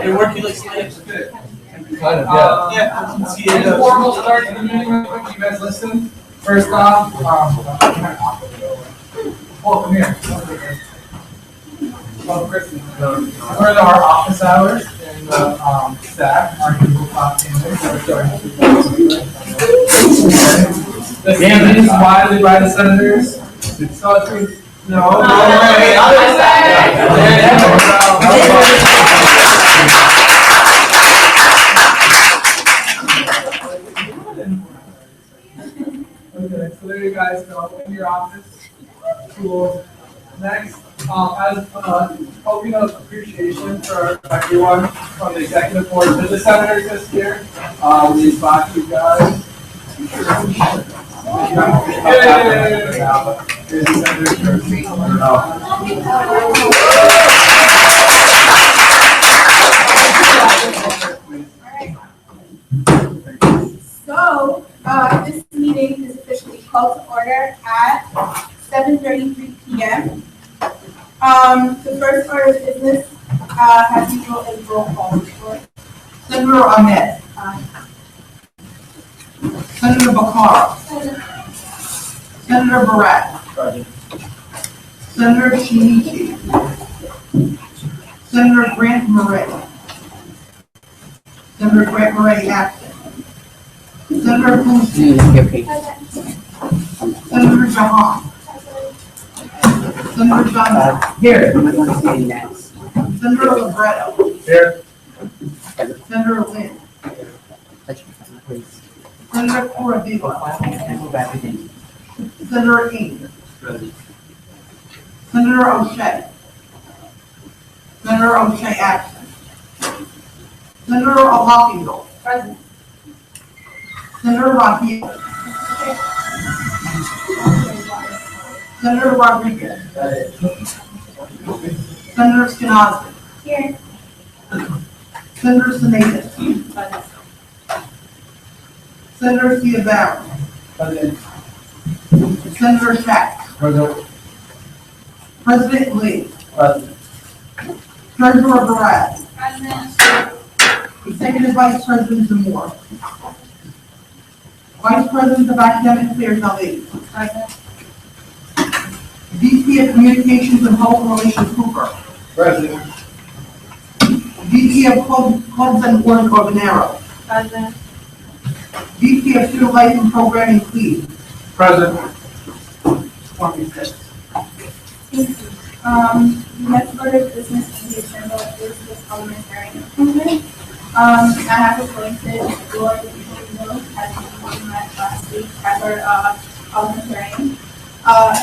You're working like slaves. Kind of, yeah. Formal start to the meeting, real quick. You guys listen. First off, come here. Well, Kristen, we're in our office hours, and the staff are going to talk in there. The game is widely by the senators. So it's no. Okay, so there you guys go in your office. Cool. Next, as token of appreciation for everyone from the executive board, the senators this year, we invite you guys. So, this meeting is officially called to order at 7:33 p.m. The first order of business, as usual, is roll call. Senator Ahmed. Senator Bakar. Senator Barat. Senator Shinichi. Senator Grant Murray. Senator Grant Murray absent. Senator Boosie. Senator Jahan. Senator Johnson. Here. I'm going to say next. Senator Libretto. Here. Senator Lynn. Please. Senator Corradino. Senator King. Senator O'Shea. Senator O'Shea absent. Senator O'Loughlin. Present. Senator Rodriguez. Senator Rodriguez. Senator Skenazy. Here. Senator Sinatus. Senator Ciavarro. Senator Shack. President Lee. Treasurer Barat. Executive Vice President Zamora. Vice President of Academic Affairs Ali. VP of Communications and Public Relations Cooper. President. VP of Clubs and Board Organero. Present. VP of Student Life and Programming Cleve. President. 26. The next order of business on the agenda is the parliamentary appointment. I have appointed Lord Bill as we met last week as our parliamentarian.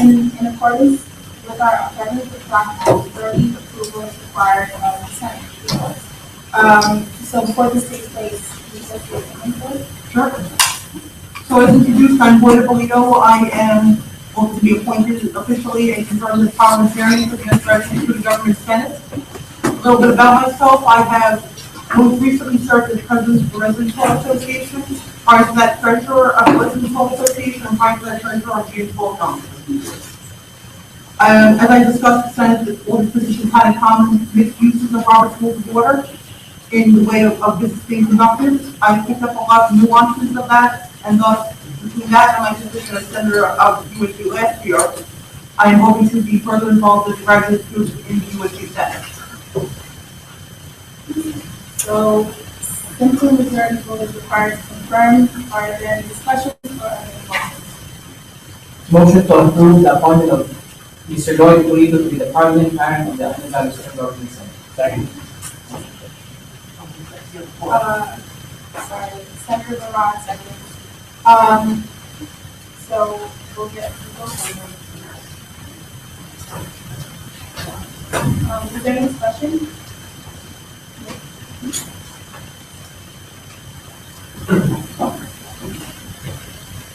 In accordance with our government practice, early approval is required of the Senate. So before this takes place, we just have to input. Sure. So as introduced, I'm Boyd Polito. I am going to be appointed officially and confirmed as parliamentarian for the Administration to the Government Senate. A little bit about myself. I have most recently served as president of the Residence Hall Association. Prior to that, treasurer of the Residence Hall Association, and prior to that, treasurer of James Hall Council. As I discussed, the Senate board position kind of common mixed uses of Robert's Rules of Order in the way of business being conducted. I picked up a lot of nuances of that, and thus between that and my position as senator of USG last year, I am hoping to be further involved with the graduate group in the USG Senate. So, simple majority vote is required to confirm. Are there any discussions or any motions? Motion to approve the appointment of Mr. Lloyd Pulido to be the parliament parent of the Undergraduate Student Government Center. Second. Sorry, Senator Vermont, second. So we'll get people. Is there any discussion?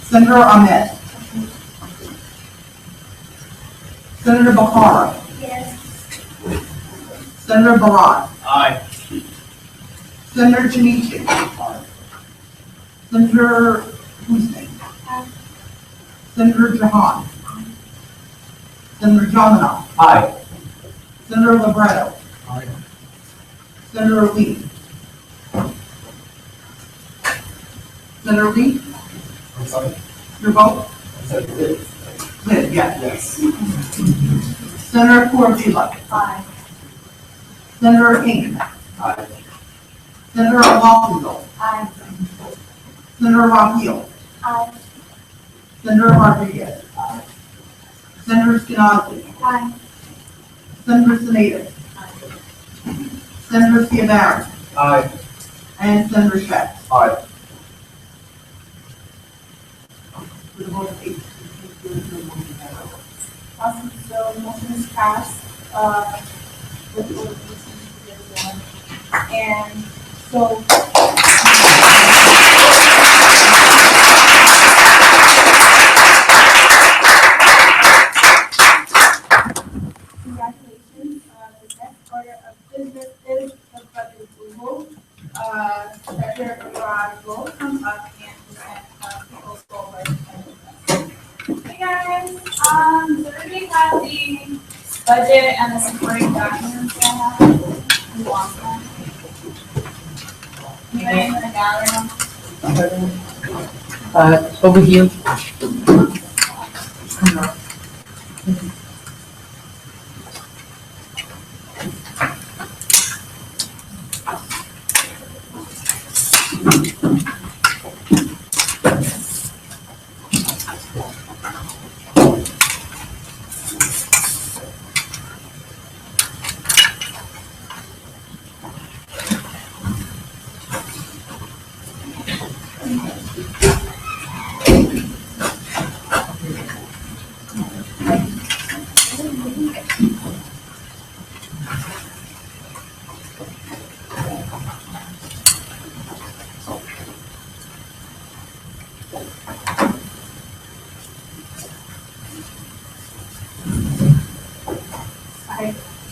Senator Ahmed. Senator Bahar. Yes. Senator Barat. Aye. Senator Janichi. Senator Hussein. Senator Jahan. Senator Jominoff. Aye. Senator Libretto. Aye. Senator Lee. Senator Lee, I'm sorry. your vote? Liz, yes. Yes. Senator Kurvila. Aye. Senator King. Aye. Senator Alonso. Aye. Senator Raphael. Aye. Senator Rodriguez. Senator Skenazy. Aye. Senator Sinatus. Senator Schiavone. Aye. And Senator Scheck. Aye. With a vote of 8. Awesome, so motion is passed, with the vote of 18 to 0. And so. Congratulations, the next order of business is the budget approval. Treasurer Rod will come up and present, people's goal budget. Hey guys, so everybody have the budget and the supporting documents that I have. Who wants them? Anybody in the gallery? Over here.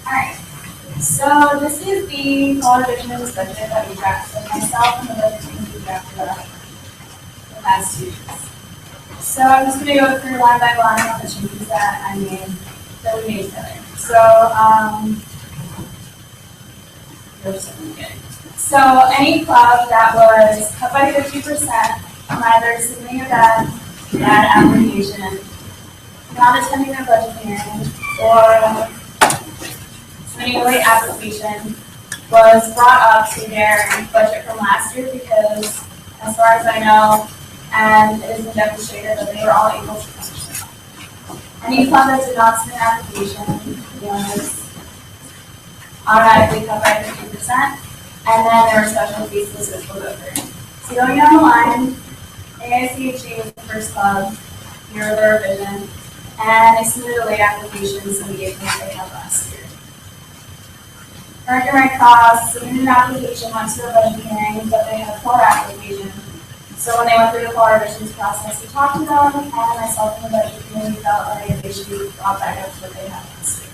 Alright, so this is the fall revisions budget that we drafted, myself and the budget team we drafted the last 2 weeks. So I'm just gonna go through line by line all the changes that we made together. So, there's something good. So any club that was cut by 50% from either submitting a bad application, not attending their budget hearing, or submitting a late application was brought up to their budget from last year because, as far as I know, and it has been demonstrated that they were all able to finish it. Any club that did not submit an application was automatically cut by 50%, and then there were special cases which we'll go through. So going down the line, AICHG was the first club, here are their revision, and they submitted a late application, so we gave them what they had last year. American Red Cross submitted an application, went to a budget hearing, but they had 4 applications. So when they went through the fall revisions process, we talked to them, and myself and the budget committee felt like they should be brought back up to what they had last year.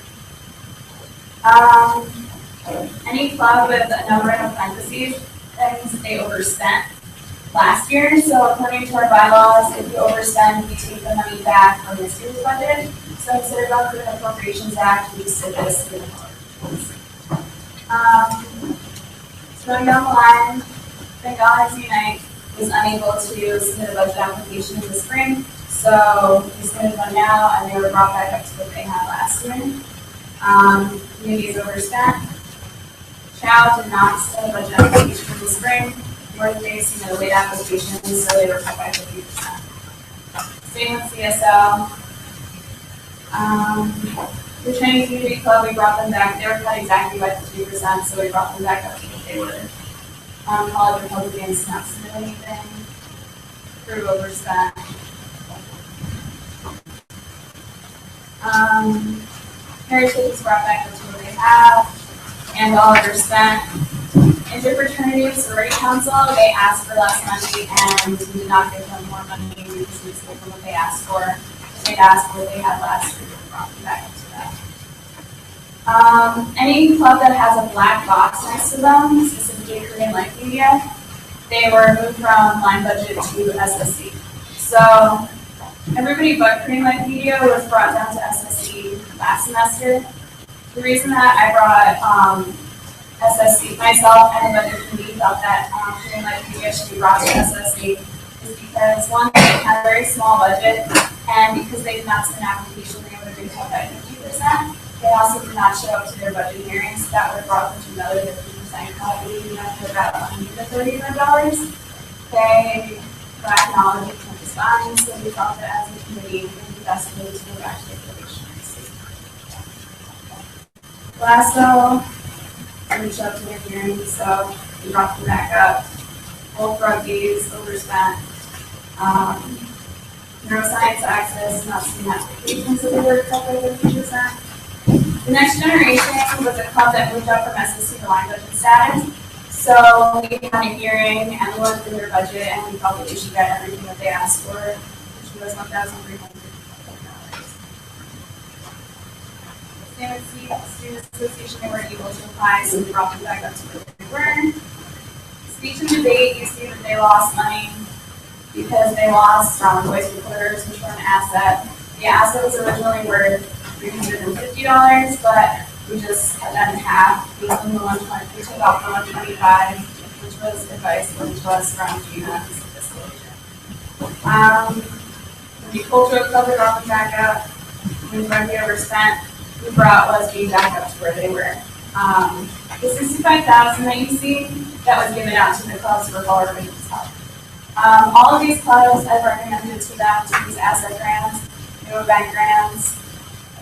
Any club with a number in parentheses, that means they overspent last year. So according to our bylaws, if you overspend, we take the money back from this year's budget. So instead of going through the Appropriations Act, we just did this through the so going down the line, Benghazi Unite was unable to submit a budget application in the spring. So So we spent money now, and they were brought back up to what they had last year. Communities overspent. Chow did not send a budget application in the spring, nor did they submit a late application, so they were cut by 50%. Same with CSO. The Chinese Community Club, we brought them back. They were cut exactly by 50%, so we brought them back up to what they were. College Republicans not submit anything. Crew overspent. Heritage is brought back up to what they have, and all overspent. Interfraternity Sorority Council, they asked for less money, and we did not give them more money because we gave them what they asked for. They asked for what they had last year, we brought them back up to that. Any club that has a black box next to them, specifically Korean Life Media, they were moved from line budget to SSC. So everybody but Korean Life Media was brought down to SSC last semester. The reason that I brought SSC, myself and the budget committee felt that Korean Life Media should be brought to SSC is because one, they had a very small budget, and because they did not send an application, they would have been cut by 50%. They also did not show up to their budget hearings, so that would have brought them to another 50% cut, leading up to about $135. They lack knowledge of campus funds, so we felt that as a committee, it would be best way to go back to the relations. Lasso, we showed up to their hearings, so we brought them back up. Both rugbies, overspent. Neuroscience access, not seeing applications, so they were cut by 50%. The Next Generation was a club that moved up from SSC to line budget status. So we had a hearing and we went through their budget, and we felt that they should get everything that they asked for, which was $1,300. Same with Student Association, they weren't able to apply, so we brought them back up to where they were. Speech and debate, you see that they lost money because they lost voice recorders, which were an asset. The asset was originally worth $350, but we just cut that in half. We took off the 125, which was advice, which was from Gina's fiscal agent. The cultural club, we brought them back up. We overspent. We brought lesbian back up to where they were. The $65,000 that you see, that was given out to the clubs for lower ratings help. All of these clubs, I've recommended to them to use asset grants, bank grants.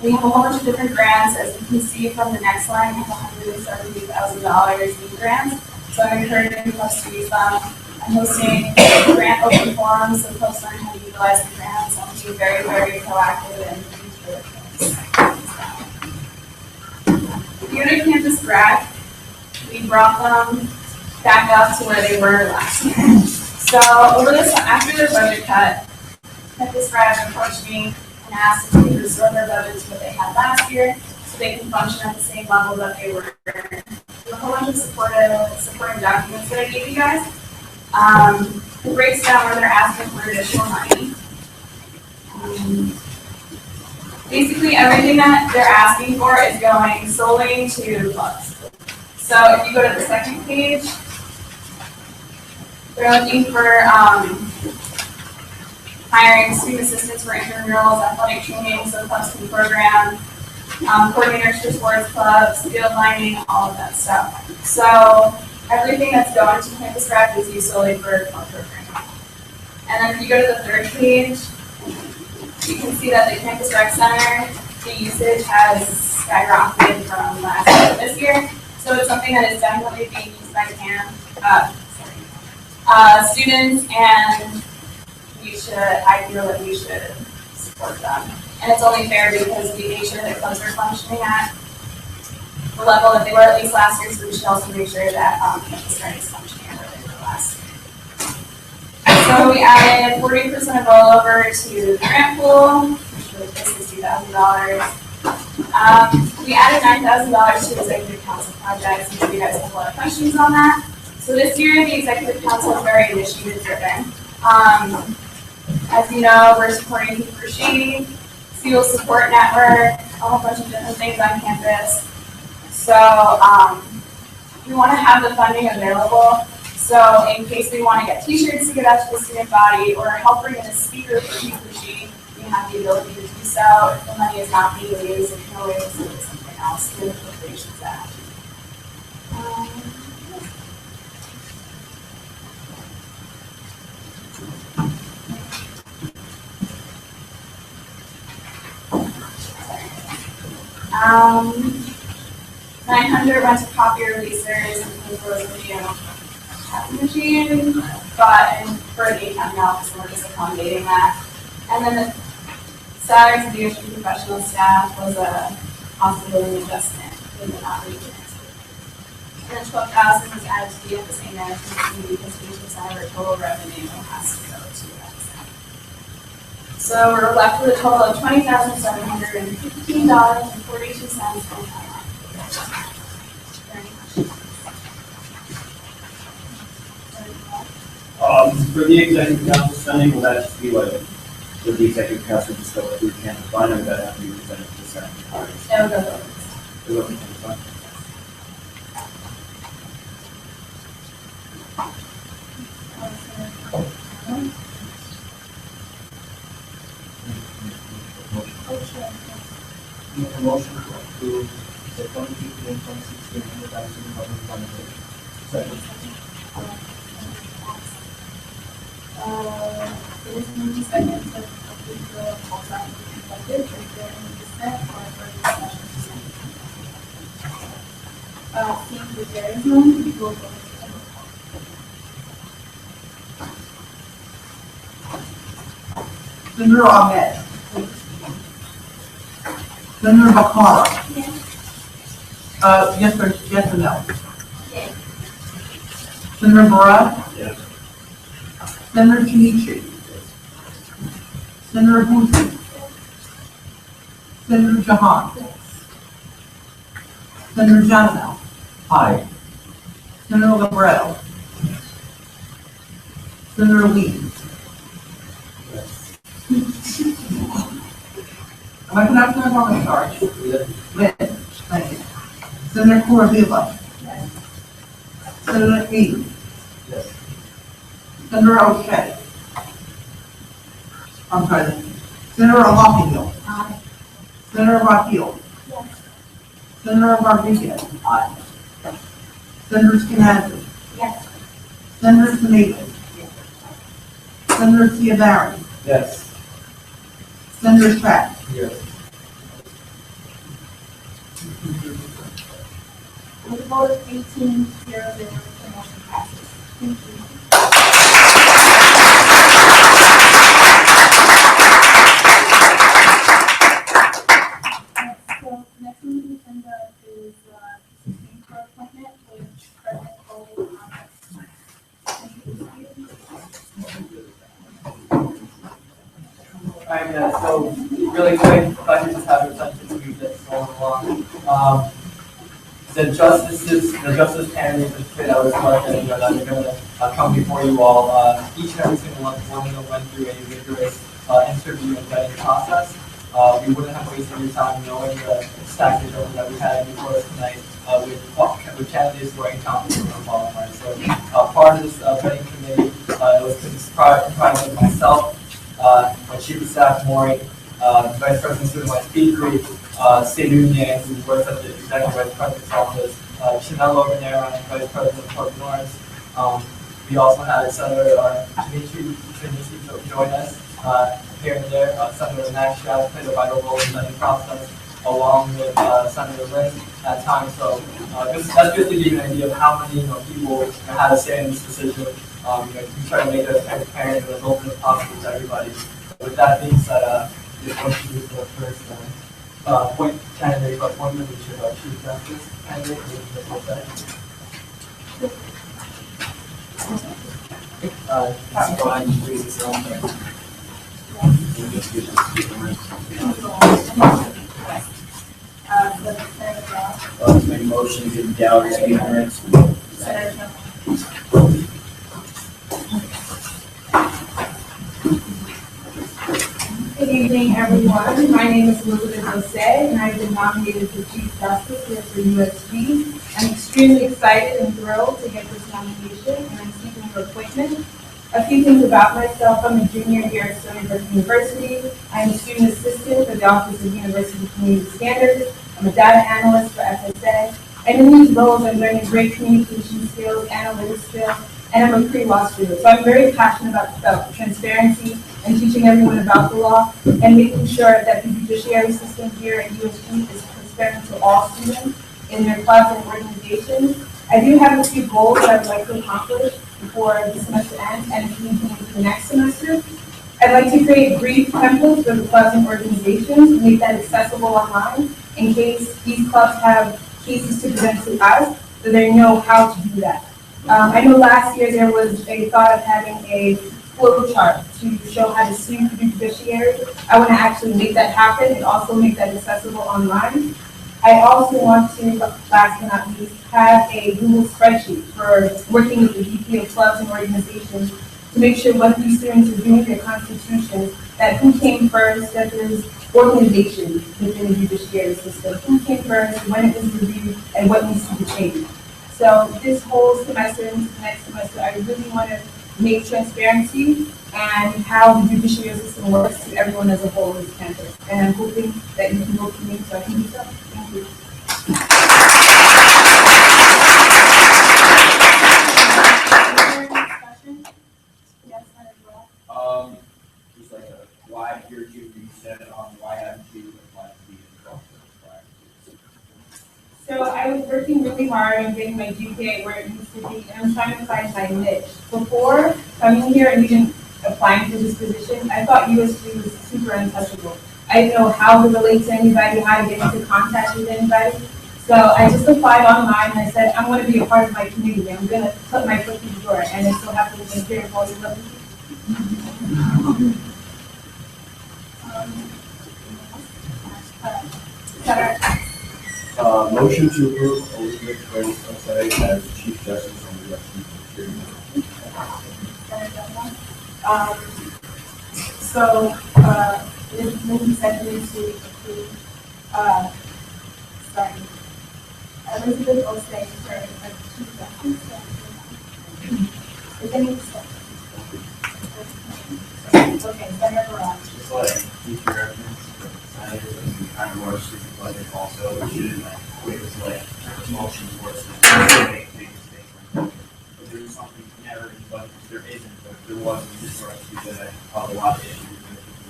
We have a whole bunch of different grants. As you can see from the next line, we have $170,000 in grants. So I'm encouraging clubs to use them. I'm hosting grant open forums, so clubs learn how to utilize the grants. I'm being very, very proactive and if you go to Campus Grad, we brought them back up to where they were last year. So after their budget cut, Campus Grad approached me and asked if we could restore their budget to what they had last year, so they can function at the same level that they were. There's a whole bunch of supporting documents that I gave you guys. It breaks down where they're asking for additional money. Basically, everything that they're asking for is going solely to clubs. So if you go to the second page, they're looking for hiring student assistants for intramurals, athletic training, so clubs can program, coordinators for sports clubs, field lining, all of that stuff. So everything that's going to Campus Grad is used solely for club programming. And then if you go to the third page, you can see that the Campus Rec Center, the usage has skyrocketed from last year to this year. So it's something that is definitely being used by students, and I feel that we should support them. And it's only fair because we made sure that clubs are functioning at the level that they were at least last year, so we should also make sure that Campus Rec is functioning at where they were last year. So we added 40% of rollover to the grant pool, which was $60,000. We added $9,000 to executive council projects, and you guys have a lot of questions on that. So this year, the executive council is very initiative driven. As you know, we're supporting People for Shady, Seal Support Network, a whole bunch of different things on campus. So we want to have the funding available So in case we want to get t-shirts to give out to the student body or help bring in a speaker for he or she, we have the ability to do so. If the money is not being used, it can always use it something else through the Appropriations Act. Um, 900 went to copier leasers and for the new copy machine, but for the accounting office, we're just accommodating that. And then the salaries of the USG professional staff was a cost of living adjustment in the operating expenses. And then 12,000 was added to the FSA management fee because 8% of our total revenue has to go to that. So we're left with a total of $20,715.42. For the executive council spending, will that just be like, with the executive council just go through can fund, or would that have to be presented to the Senate? It'll go over. Is what we can fund? Make a motion to approve the 2015 and 2016 advertising public fund. Second. It is moved and seconded to approve the full-time budget. Is there any dissent or further discussion? Seeing that there is none, we will go to the roll call. Senator Ahmed. Senator Bakara. Yes. Yes or no? Yes. Senator Barra. Yes. Senator Chinichi. Senator Boothby. Senator Jahan. Senator Jonathan. Aye. Senator Libretto. Senator Lee. Am I pronouncing that wrong? I'm sorry. Lynn. Thank you. Senator Corravilla. Yes. Senator King. Yes. Senator O'Shea. I'm sorry. Senator Lockingham. Aye. Senator Raphael. Yes. Senator Rodriguez. Aye. Senator Skenazy. Yes. Senator Sinatus. Senator Ciavarri. Yes. Senator Stratt. Yes. With a vote of 18-0, the motion passes. Thank you. So next on the agenda is sustained for appointment with President Cole. Alright, yeah, so really quick, if I could just have your attention to move this going along. The justice candidates for the fit I was selected, that are gonna come before you all. Each and every single one of them went through a rigorous interview and vetting process. We wouldn't have wasted your time knowing the stack of children that we had before us tonight with candidates who are incompetent and qualified. So part of this vetting committee was comprised of myself, my chief of staff, Maury, Vice President Student Vice Petrie, Sedunia, who works at the Executive Vice President's office, Chanel over there, Vice President of Public Lawrence. We also had Senator Dimitri join us here and there. Senator Nash played a vital role in the vetting process, along with Senator Lynn at times. So that's just to give you an idea of how many people had a say in this decision. We try to make it as transparent and as open as possible to everybody. So with that being said, this one is the first point candidate for appointment, which is Chief Justice candidate, which is the first Let's make a motion to give gallery ignorance. Good evening, everyone. My name is Elizabeth Jose, and I've been nominated for Chief Justice here for USG. I'm extremely excited and thrilled to get this nomination, and I'm for appointment. A few things about myself. I'm a junior here at Stony Brook University. I'm a student assistant for the Office of University Community Standards. I'm a data analyst for FSA. And in these roles, I'm learning great communication skills, analytic skills, and I'm a pre-law student. So I'm very passionate about transparency and teaching everyone about the law and making sure that the judiciary system here at USG is transparent to all students in their clubs and organizations. I do have a few goals that I would like to accomplish before the semester ends and moving into the next semester. I'd like to create brief templates for the clubs and organizations, make that accessible online in case these clubs have cases to present to us, so they know how to do that. I know last year there was a thought of having a flow chart to show how to sue the judiciary. I want to actually make that happen and also make that accessible online. I also want to, last but not least, have a Google spreadsheet for working with the VP of clubs and organizations to make sure what these students are doing their constitution, that who came first, that there's organization within the judiciary system, who came first, when it was reviewed, and what needs to be changed. So this whole semester into the next semester, I really want to make transparency and how the judiciary system works to everyone as a whole in campus. And I'm hoping that you can vote for me so I can do so. Thank you. Just like why you're you said why haven't you applied to be involved in So I was working really hard on getting my GPA where it needs to be, and I'm trying to find my niche. Before coming here and even applying for this position, I thought USG was super untouchable. I didn't know how to relate to anybody, how to get into contact with anybody. So I just applied online and I said, I want to be a part of my community. I'm going to put my foot through the door, and it so happens to be here for all these lovely people. Motion to approve Elizabeth Grace Osei as Chief Justice on the USG. It is moving secondly to approve, Elizabeth Osei for a Chief Justice. Is there any discussion? Okay, Senator Barrage. Just like future reference, senators and kind of rush through the budget also, which is like motion towards make big mistakes. If there's something never in the budget, there isn't, but if there was, we just rush through that, a lot of issues,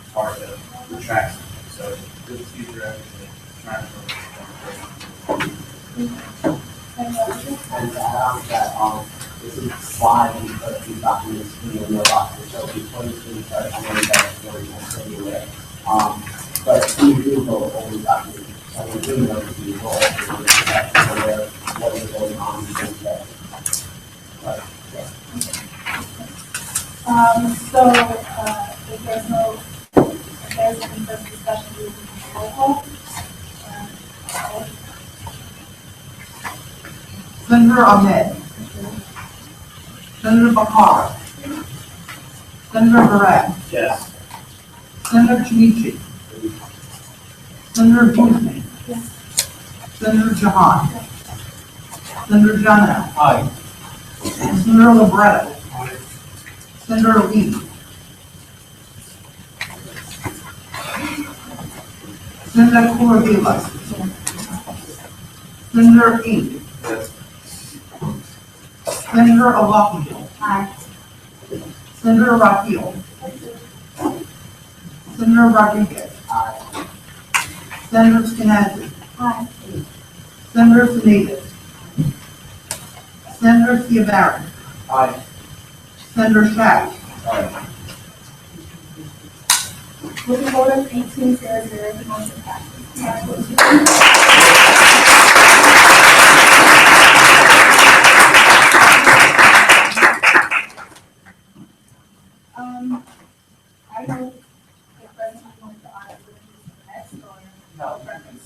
it's hard to retract something. So just future reference, trying And this is sliding of these documents in your mailbox, so before you can start, I know that's very much anyway. But we do go over these documents, and we do know that we go over what is going on in that. But, yeah. If there's any further discussion, we will roll call. Senator Ahmed. Senator Bakar. Senator Barrett. yes. Senator Chinichi. Senator Boothman. Senator Jahan. Senator Johnno. Aye. Senator Libretto. Senator Lee. Senator Corvallis. Senator Ing. Senator Alakio. Senator Raphael. Senator Rodriguez. Senator Skenazy. Senator Sinatus. Senator Theobaris. Aye. Senator Shack. Aye. With a vote of 18-0, the motion passes. I know the president wants to audit next or no preference.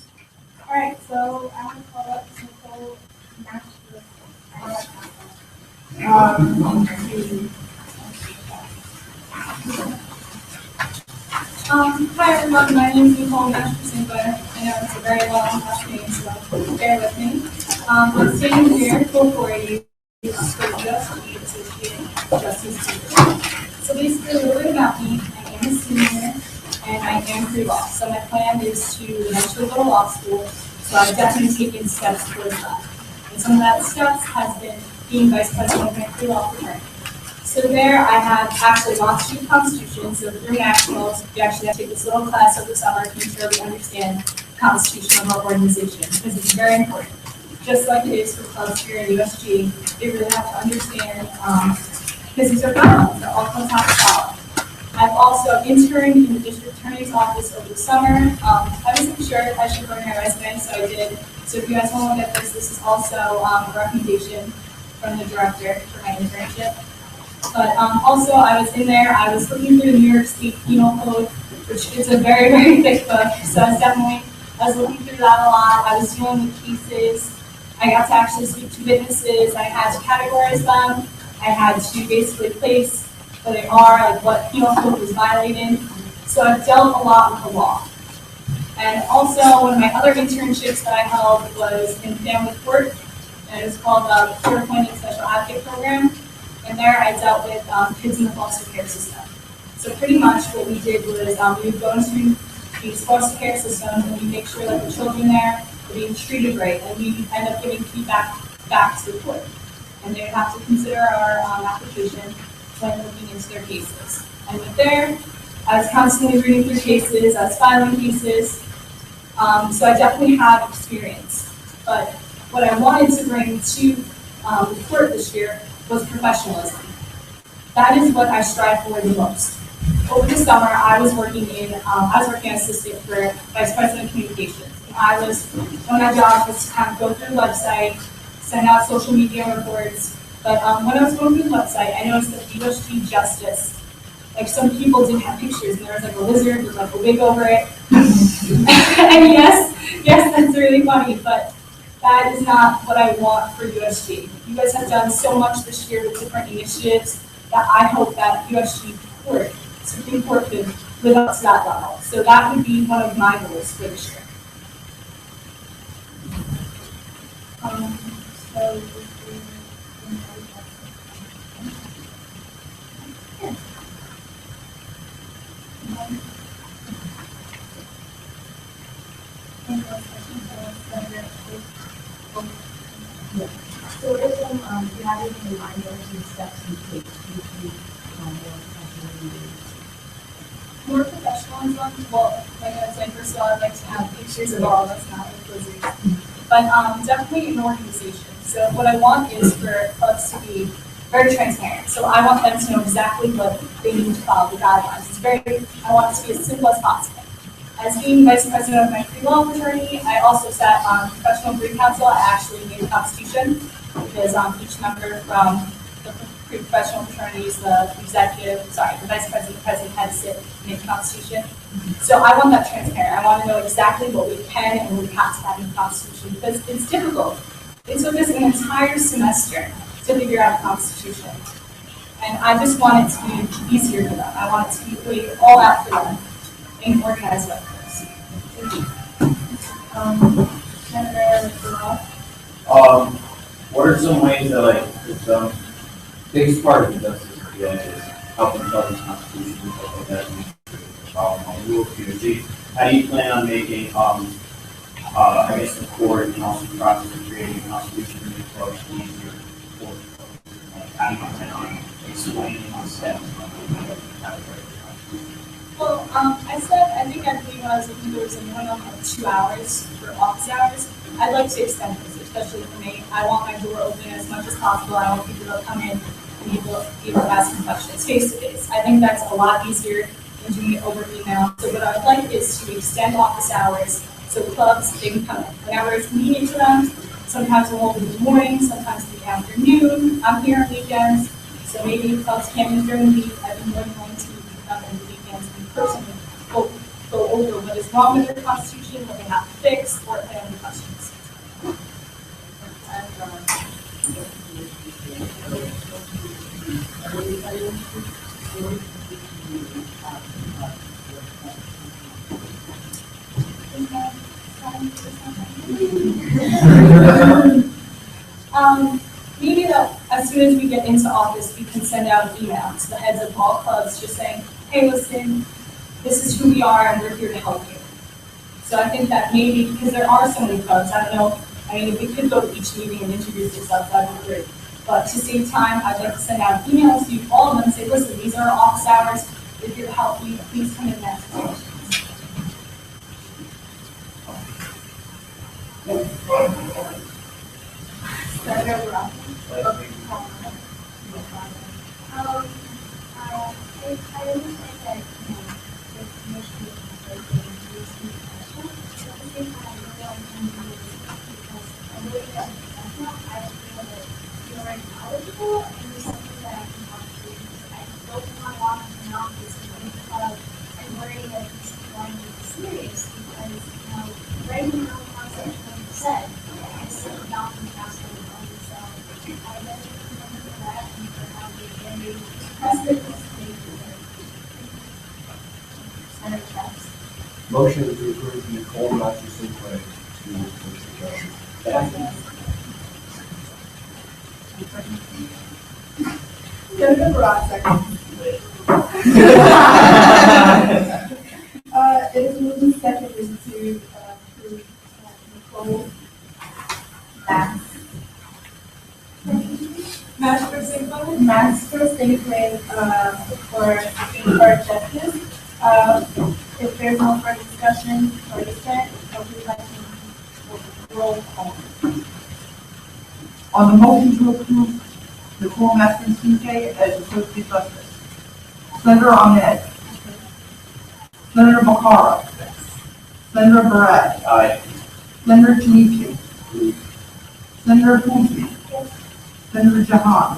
All right, so I want to call up Nicole Nashville. Hi everyone, my name is Nicole Nashville. I know it's a very long last name, so bear with me. I'm standing here for you for just to be associated Trustees Teacher. So basically, a little bit about me. I am a senior, and I am pre-law. So my plan is to eventually go to law school. So I've definitely taken steps towards that. And some of that steps has been being vice president of my pre-law fraternity. So there, I have actually launched the Constitution. So through nationals, we actually have to take this little class over the summer to make sure we understand the Constitution of our organization, because it's very important. Just like it is for clubs here at USG, they really have to understand, because these are guidelines, they're all from top to bottom. I've also interned in the district attorney's office over the summer. I wasn't sure if I should burn my resume, so I did. So if you guys want to look at this, this is also a recommendation from the director for my internship. But also, I was in there, I was looking through the New York State Penal Code, which is a very, very thick book. So I was looking through that a lot. I was dealing with cases. I got to actually speak to witnesses. I had to categorize them. I had to basically place where they are, like what penal code was violated. So I've dealt a lot with the law. And also, one of my other internships that I held was in family court, and it was called the Court Appointed Special Advocate Program. And there I dealt with kids in the foster care system. So pretty much what we did was we would go into these foster care systems and we make sure that the children there were being treated right, and we end up giving feedback back to the court. And they would have to consider our application when looking into their cases. And with there, I was constantly reading through cases, I was filing cases, so I definitely have experience. But what I wanted to bring to the court this year was professionalism. That is what I strive for the most. Over the summer, I was working as assistant for Vice President of Communications. And one of my jobs was to kind of go through the website, send out social media reports. But when I was going through the website, I noticed that USG Justice, like some people didn't have pictures, and there was like a lizard with like a wig over it. And yes, that's really funny, but that is not what I want for USG. You guys have done so much this year with different initiatives that I hope that USG Court, Supreme Court could live up to that level. So that would be one of my goals for this year. So if you have anything in mind, what are some steps you take to be More professionalism, well, like I said, first of all, I'd like to have pictures of all of us, not like lizards. But definitely an organization. So what I want is for clubs to be very transparent. So I want them to know exactly what they need to follow the guidelines. I want it to be as simple as possible. As being vice president of my pre-law fraternity, I also sat on professional Greek council. I actually made a constitution because each member from the pre-professional fraternities, the vice president had to sit and make a constitution. So I want that transparent. I want to know exactly what we can and what we have to have in the constitution, because it's difficult. It took us an entire semester to figure out the constitution. And I just want it to be easier for them. I want it to be laid all out for them in organized way. Thank you. Senator Burrell? What are some ways that, like, the biggest part of the justice is helping others' constitution and stuff like that, and rule of POG? How do you plan on making, I guess, the court and also the process of creating a constitution and the clubs easier for how do you plan on explaining the steps? Well, I believe when I was looking, there was a minimum of 2 hours for office hours. I'd like to extend this, especially for me. I want my door open as much as possible. I want people to come in and be able to ask some questions face to face. I think that's a lot easier than doing it over email. So what I would like is to extend office hours so clubs, they can come in whenever it's convenient to them. Sometimes we'll hold it in the morning, sometimes in the afternoon. I'm here on weekends, so maybe if clubs can't meet during the week, I'd be more than willing to meet them on the weekends in person. Go over what is wrong with their constitution, what they have to fix, or if they have any questions. Maybe as soon soon as we get into office, we can send out an email to the heads of all clubs just saying, hey, listen, this is who we are and we're here to help you. So I think that maybe, because there are so many clubs, I don't know, I mean, if we could go to each meeting and introduce yourself, that'd be great. But to save time, I'd like to send out an email to all of them and say, listen, these are our office hours. If you're help you, please come in and ask questions. Senator Brown. I understand that, the commission is like, at the same time, I really don't want to because I really don't, I feel that you're knowledgeable and there's something that I can help you. I don't want to not this because I'm worried that this is going to be serious because, right now, the concept is 20%, and it's still down from the past one. So I really remember that and for how we very precedent. Motion to approve Nicole Masterson claim to the judge. Senator Brown, second. It is moved and seconded to approve Nicole Master State Claim for justice. If there's no further discussion or dissent, I would like to roll call. On the motion to approve Nicole Mastrinsky as Associate Justice, Senator Ahmed, Senator Bakara, Senator Barrett, Aye. Senator Chinichi, Senator Pucci, Senator Jahan,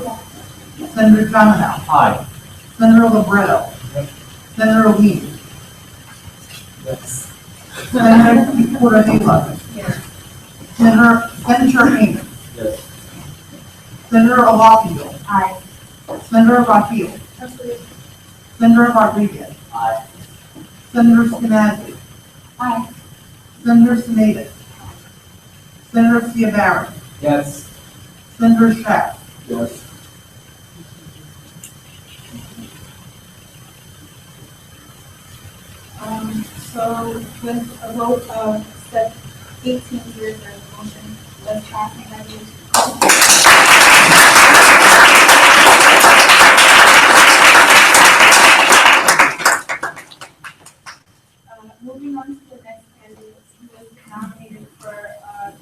Senator Jaminow, Aye. Senator Libretto, Senator Lee, Yes. Senator Corradilla, Senator Haynes, Yes. Senator Alapio, Aye. Senator Raphael, Senator Rodriguez, Aye. Senator Skenazy, Aye. Senator Sinatus, Senator Ciabarri, Yes. Senator Shaft, Yes. So with a vote of 18 years of motion, let's pass the resolution. Moving on to the next candidate who is nominated for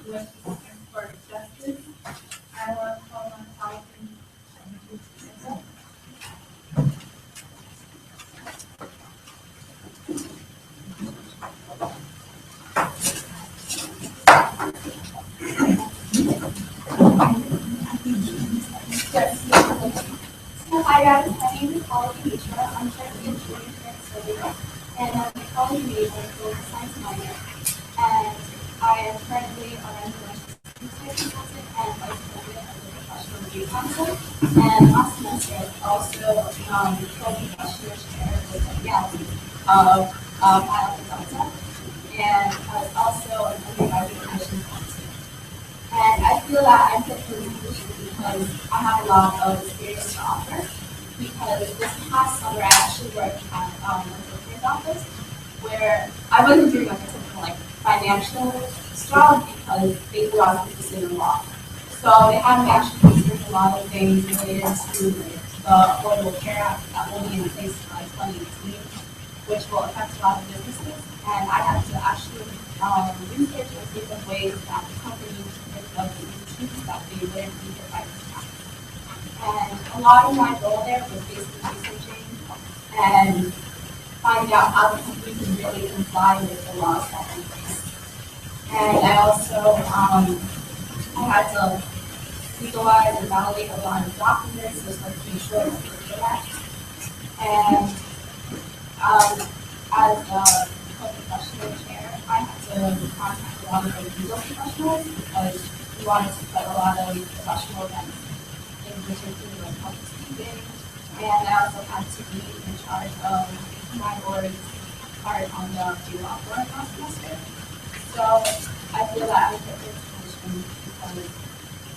U.S. Supreme Court of Justice. I want to call on Allison. Hi guys, my name is Paula Demetra. I'm currently a junior here in Sylvia, and I'm a college major for science minor. And I am currently a residential consultant and vice president of the professional review council. And last semester, also co-professional chair with the reality of Iowa Delta. And I was also an undergraduate admissions council. And I feel that I'm fit for this position because I have a lot of experience to offer. Because this past summer, I actually worked at a broker's office where I wasn't doing like a typical financial job because they were on interested in law. So they had me actually research a lot of things related to the Affordable Care Act that will be in place by 2018, which will affect a lot of businesses. And I had to actually research and think of ways that companies can pick up solutions that they wouldn't be hit by this tax. And a lot of my role there was basically researching and finding out how the company can really comply with the laws that are in place. And I also I had to legalize and validate a lot of documents, just like to ensure that we're good at. And as a co-professional chair, I had to contact a lot of the legal professionals because we wanted to put a lot of professional events in particular like public speaking. And I also had to be in charge of my board's part on the law board last semester. So I feel that I fit this position because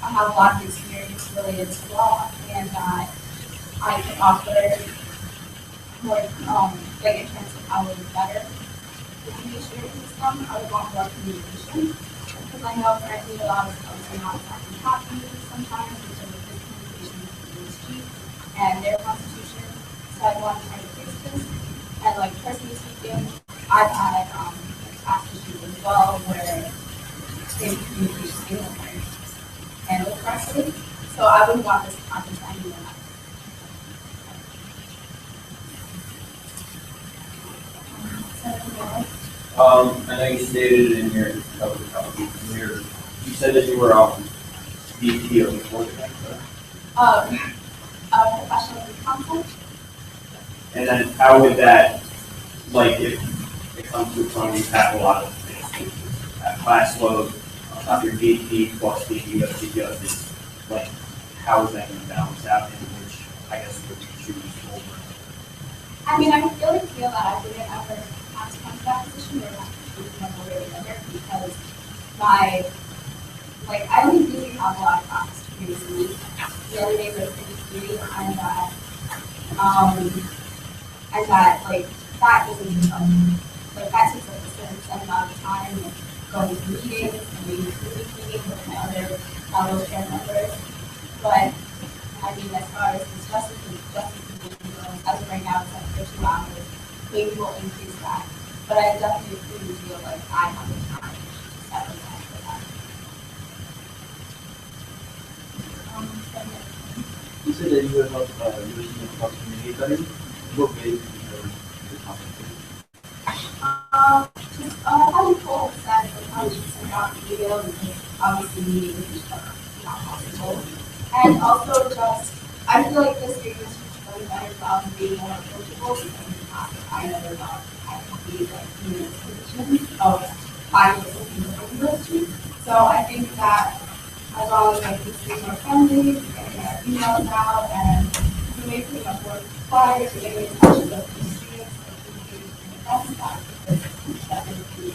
I have a lot of experience related to law, and that I could offer more, like in terms of how we better the judiciary system, I would want more communication. Because I know currently a lot of folks are not exactly happy sometimes in terms of communication with the USG and their constitution. So I want to try to fix this. And like personally speaking, I've had past issues as well where maybe communication isn't handled correctly. So I wouldn't want this to happen to anyone else. I know you stated in your you said that you were VP of the Professional content. and then how would that, like, if it comes to a point you have a lot of things, class load, on top of your VP plus the USG justice, like, how is that going to balance out, and which, I guess, would you choose over? I mean, I really feel that I wouldn't ever have to come to that position where I have to choose one way or the other because I don't really have a lot of practice experience in week. The other days are pretty free, and that that isn't that takes like a certain set amount of time, like going to meetings and maybe meetings with my other fellow chair members. But I mean, as far as the justice position goes, as of right now, it's like for 2 hours. Maybe we'll increase that. But I definitely feel like I have the time to set aside for that. You said that you would help USG and help community better. What way would you help Having full set of how we send out videos and obviously meeting with each other is not possible. And also just, I feel like this year is really better job of being more approachable because in the past I never thought I could be like in this position of finding something to university. So I think that as long as I keep being more friendly, getting our emails out, and making up more flyers, or getting in touch with the students, and communicating with the best staff, because that would be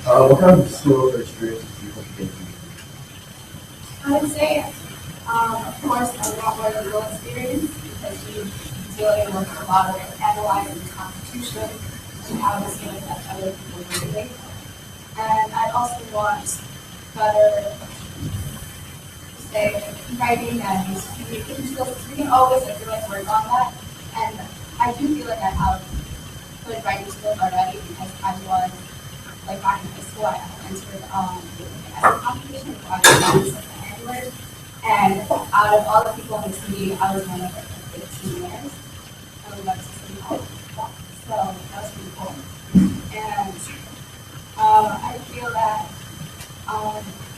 what kind of skills or experiences do you hope to gain? I would say, of course, I want more legal experience because you're dealing with a lot of analyzing the Constitution and how this can affect other people's living. And I also want better, say, writing and communication skills. We can always, I feel like, work on that. And I do feel like I have good writing skills already because I was, like, back in high school, I entered the essay competition, so I was an Edward. And out of all the people in the city, I was one of like 15 years. I was like City Hall. So that was pretty cool. And I feel that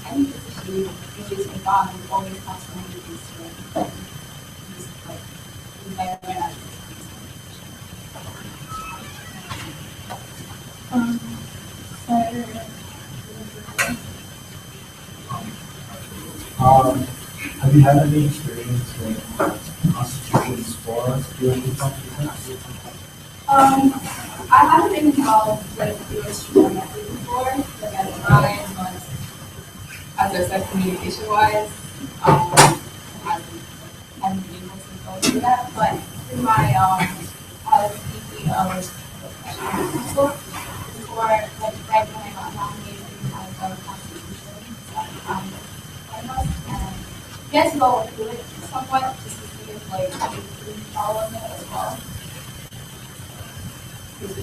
any position you really take on, you always have so many things to learn. Just like environment as Have you had any experience with constitutions for USG constitutions? I haven't been involved with USG directly before, like as a client, but as I said, communication-wise, haven't been able to go through that. But through my, I was VP of professional counsel before, like right when I got nominated as a constitution, and get to go through it somewhat, just to see if like I can follow it as well. Just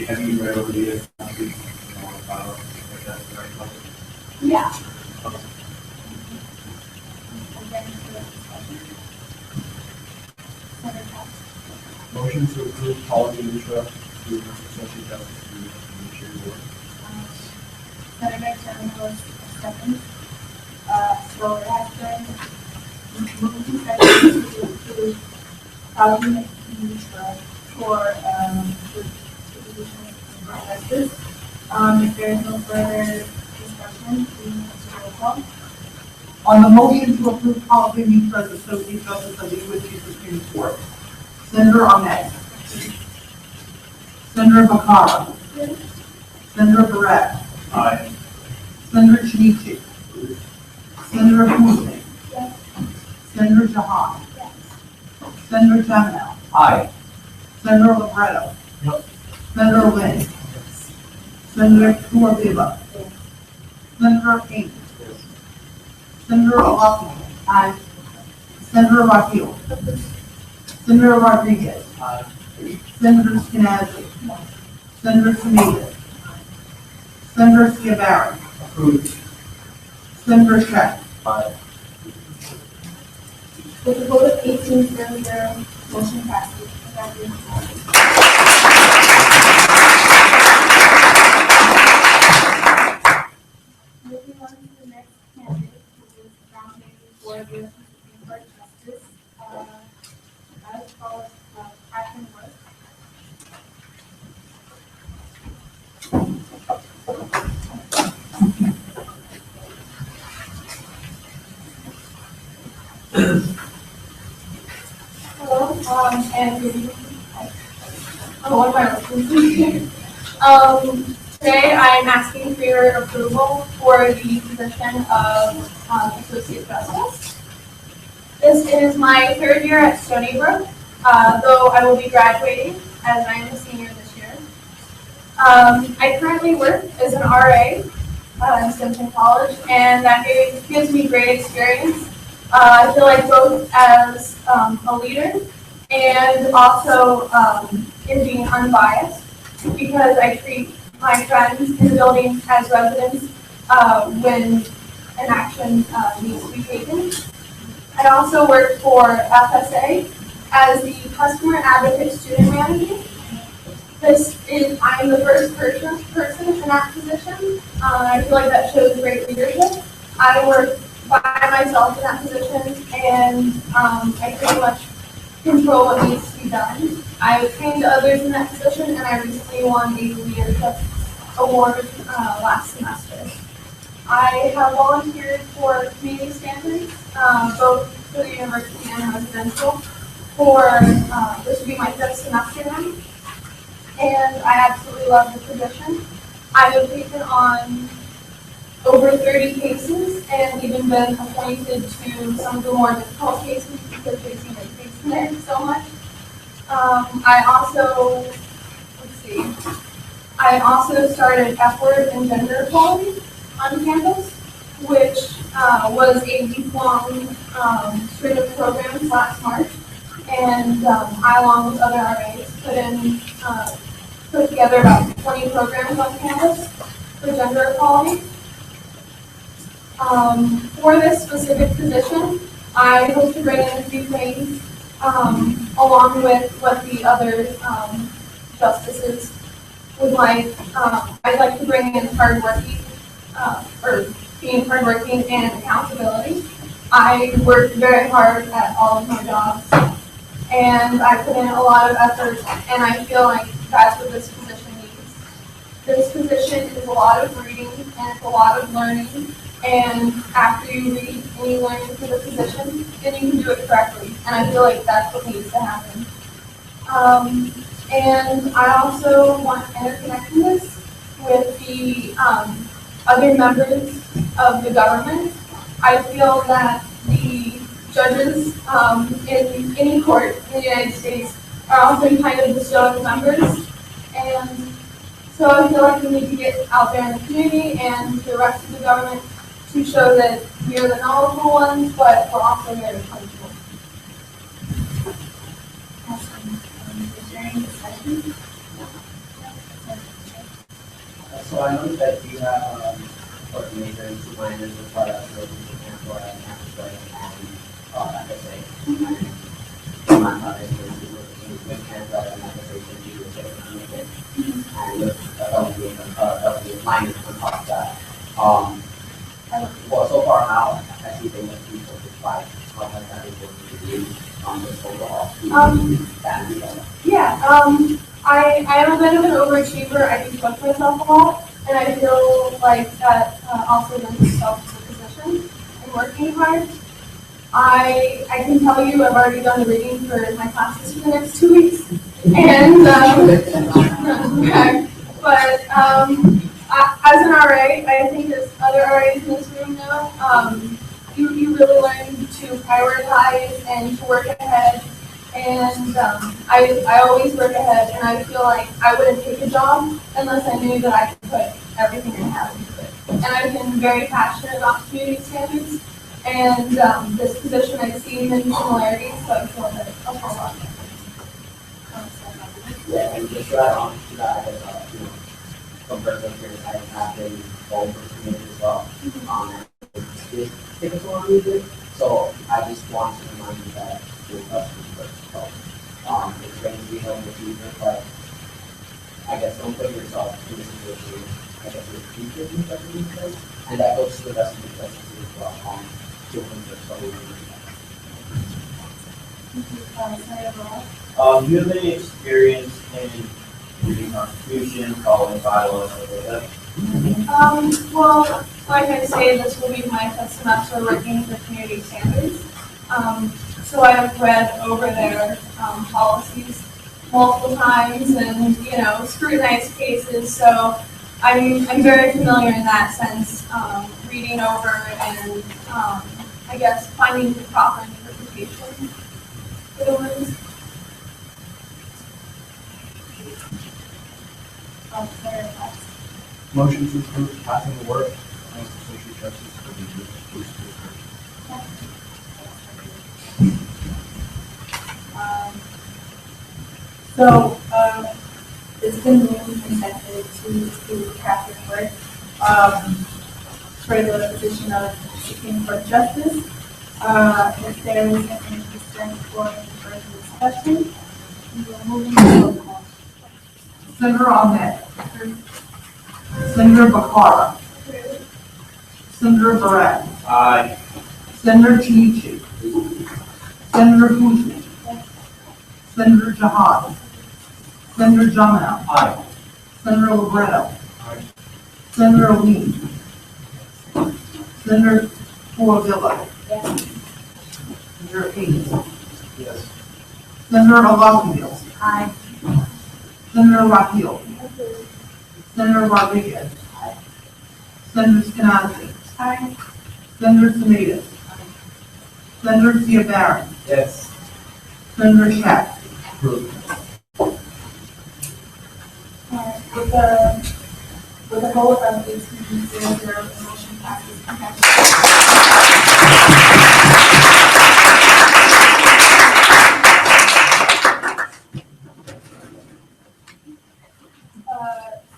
have you read over the Constitution? Yeah. Motion to approve Paul Lucia to Associate Justice to the Judiciary Board. Senator Chairman was second. So it has been moved to second to Paul Lucia for the position of justice. If there is no further discussion, we move to roll call. On the motion to approve policy meets as Associate Justice of the USG Supreme Court, Senator Ahmed. Senator Bakara. Senator Barrett. Aye. Senator Chinichi. Senator Hussein. Yes. Senator Jahan. Yes. Senator Jamino. Aye. Senator Libretto. Yep. Senator Lynn. Senator Kurviva. Senator King. Senator Alaki. Aye. Senator Rakil. Senator Rodriguez. Aye. Senator Skenazy. Senator Sumida. Senator Skiabara. Approved. Senator Sheck. Aye. With a vote of 18-0, motion passes. Congratulations. Moving on to the next candidate, who is nominated for the Supreme Court Justice, as called, Catherine Worth. Hello, and good evening. What am I listening to? Today I'm asking for your approval for the position of Associate Justice. This is my third year at Stony Brook, though I will be graduating as I am a senior this year. I currently work as an RA in Simpson College, and that gives me great experience. I feel like both as a leader and also in being unbiased, because I treat my friends in the building as residents when an action needs to be taken. I also work for FSA as the Customer Advocate Student Manager. I am the first person in that position. I feel like that shows great leadership. I work by myself in that position, and I pretty much control what needs to be done. I trained others in that position, and I recently won a leadership award last semester. I have volunteered for community standards, both for the university and residential, for this will be my fifth semester now, and I absolutely love the position. I have taken on over 30 cases and even been appointed to some of the more difficult cases because they seem like things there so much. I also started F-word and gender equality on campus, which was a week-long string of programs last March, and I, along with other RAs, put together about 20 programs on campus for gender equality. For this specific position, I hope to bring in a few things along with what the other justices would like. I'd like to bring in hardworking, or being hardworking and accountability. I work very hard at all of my jobs, and I put in a lot of effort, and I feel like that's what this position needs. This position is a lot of reading and it's a lot of learning, and after you read and you learn for the position, then you can do it correctly, and I feel like that's what needs to happen. And I also want interconnectedness with the other members of the government. I feel that the judges in any court in the United States are also kind of the stoic members, and so I feel like we need to get out there in the community and the rest of the government to show that we are the knowledgeable ones, but we're also very punchable. Is there any discussion? So I know that you have coordinator and supervisors as well as the campus and FSA. And my father is working with campus and FSA to do the certificate. And with the minus on top of that. Well, so far now, I see they must be 45. How has that been working with you on this overall? I am a bit of an overachiever. I do push myself a lot, and I feel like that also lends itself to the position. And and working hard. I can tell you I've already done the reading for my classes for the next 2 weeks. And, as an RA, I think as other RAs in this room know, you really learn to prioritize and to work ahead. And I always work ahead, and I feel like I wouldn't take a job unless I knew that I could put everything I have into it. And I've been very passionate about community standards, and this position I've seen many similarities, so I feel that I'll pull off. Yeah, and just to add on to that, from personal experience, I have been involved with community as well. It takes us a long to do, so I just want to remind you that your customers first. So, it's going to be held in the future, but I guess don't put yourself in a situation, I guess, in the future, and that goes to the rest of the questions as well. Children are so do you have any experience in reading Constitution, following bylaws, or whatever? Well, like I say, this will be my first semester working for community standards. So I've read over their policies multiple times and, scrutinized cases. So I'm very familiar in that sense, reading over and, I guess, finding the proper interpretation for the words. Motion to approve passing the work as associate justice for the police district. It's been moved and seconded to Catherine Wood, for the position of Supreme Court Justice. If there is any concern for any further discussion, we will move into roll call. Senator Ahmed. Senator Bakara. Senator Barrett. Aye. Senator Chichi. Senator Boucher. Senator Jahad. Senator Jamina. Aye. Senator Libretto. Aye. Senator Lee. Senator Porvilla. Yes. Senator Hayes. Yes. Senator Alakil. Aye. Senator Raphael. Senator Rodriguez. Senator Skenazy. Aye. Senator Semitas. Senator Ziabarin. Yes. Senator Shack. Approved. With a vote of 18-0, the motion passes.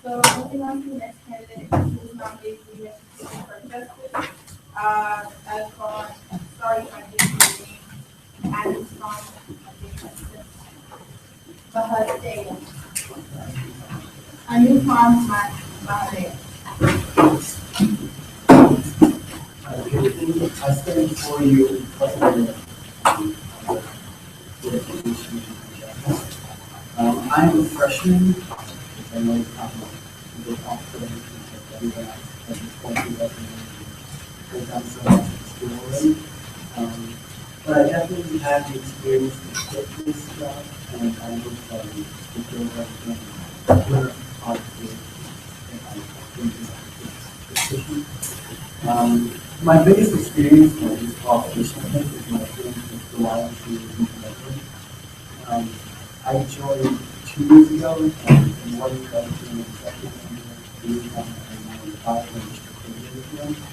So moving on to the next candidate, who is nominated for the Supreme Court Justice. As for, sorry if I didn't name, and it's from, Bahadea. A new farm Bahadea. I stand before you, President. I'm a freshman. I know I'm a confident that everyone at this point has done so much in school already. But I definitely have the experience to get this job, and I will tell you to feel everything clear on this, and I think this position. My biggest experience in this qualification, I think, is my experience with the YMCA. I joined 2 years ago, and 1 year I was doing executive and now the following district coordinator.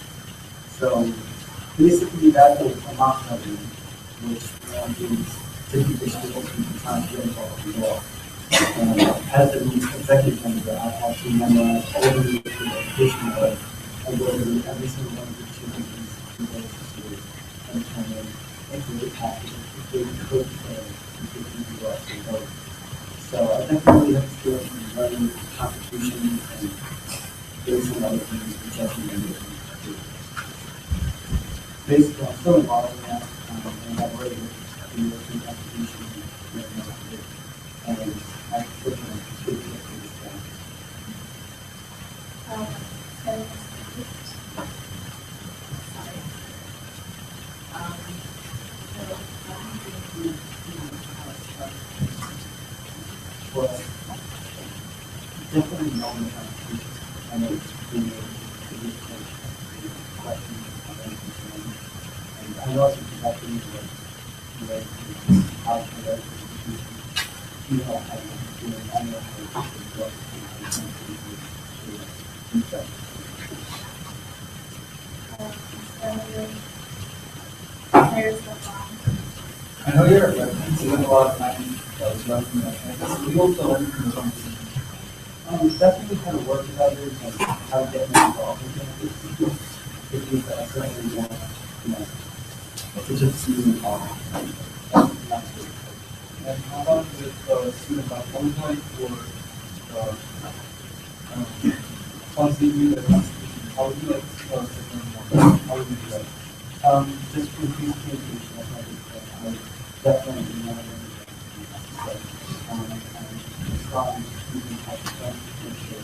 So basically that's a mock coverage, which is taking issues open to time to get involved in law. As an executive member, I had to memorize all the education of and go through every single one of the students who go to school and kind of include passion, include code, include the rest of the So I definitely have experience in learning the Constitution and doing some other things which I can do. Basically, I'm still involved in that, and I've already worked in the Constitution and I feel like I'm completely up to this point. Well, definitely knowing the constitution, and it's being able to get questions and concerns. And I know it's exactly what how to the constitution, you know, how to do it, I know how to do it. There's the line. I know you're spending a lot of time left from that campus. We hope to learn from the conversation. Definitely how to work with others and how to get more involved in things. If you certainly want, you know, to just see them all. And how about with student government or constantly the constitution? How would you like to more? How would you do that? Just increase communication, that's my big thing. I would definitely want to strong student type of thing, make sure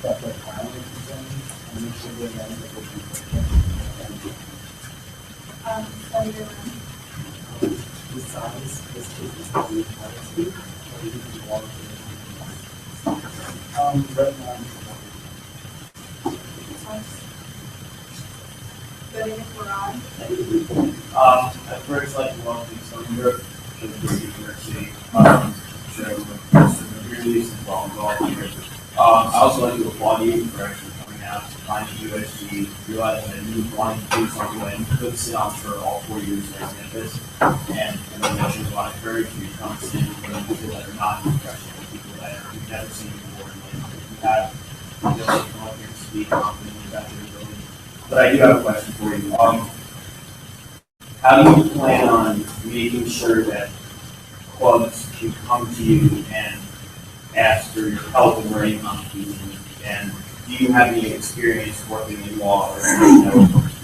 that they're following things and make sure they're getting the besides this case is how we policy, or you can walk right now. Good if we're on. At first, like, welcome to Summer, to the university, share with the release and all here. I also like to applaud you for actually coming out, finding USG, realizing that you wanted to do something that you could sit on for all 4 years on campus, and then there's just a lot of courage for you to come sit with people that are not professional, people that you've never seen before, and like, you have the ability to come up here and speak confidently about your ability. But I do have a question for you. How do you plan on making sure that clubs can come to you and ask for your help in writing constitutions? And do you have any experience working in law or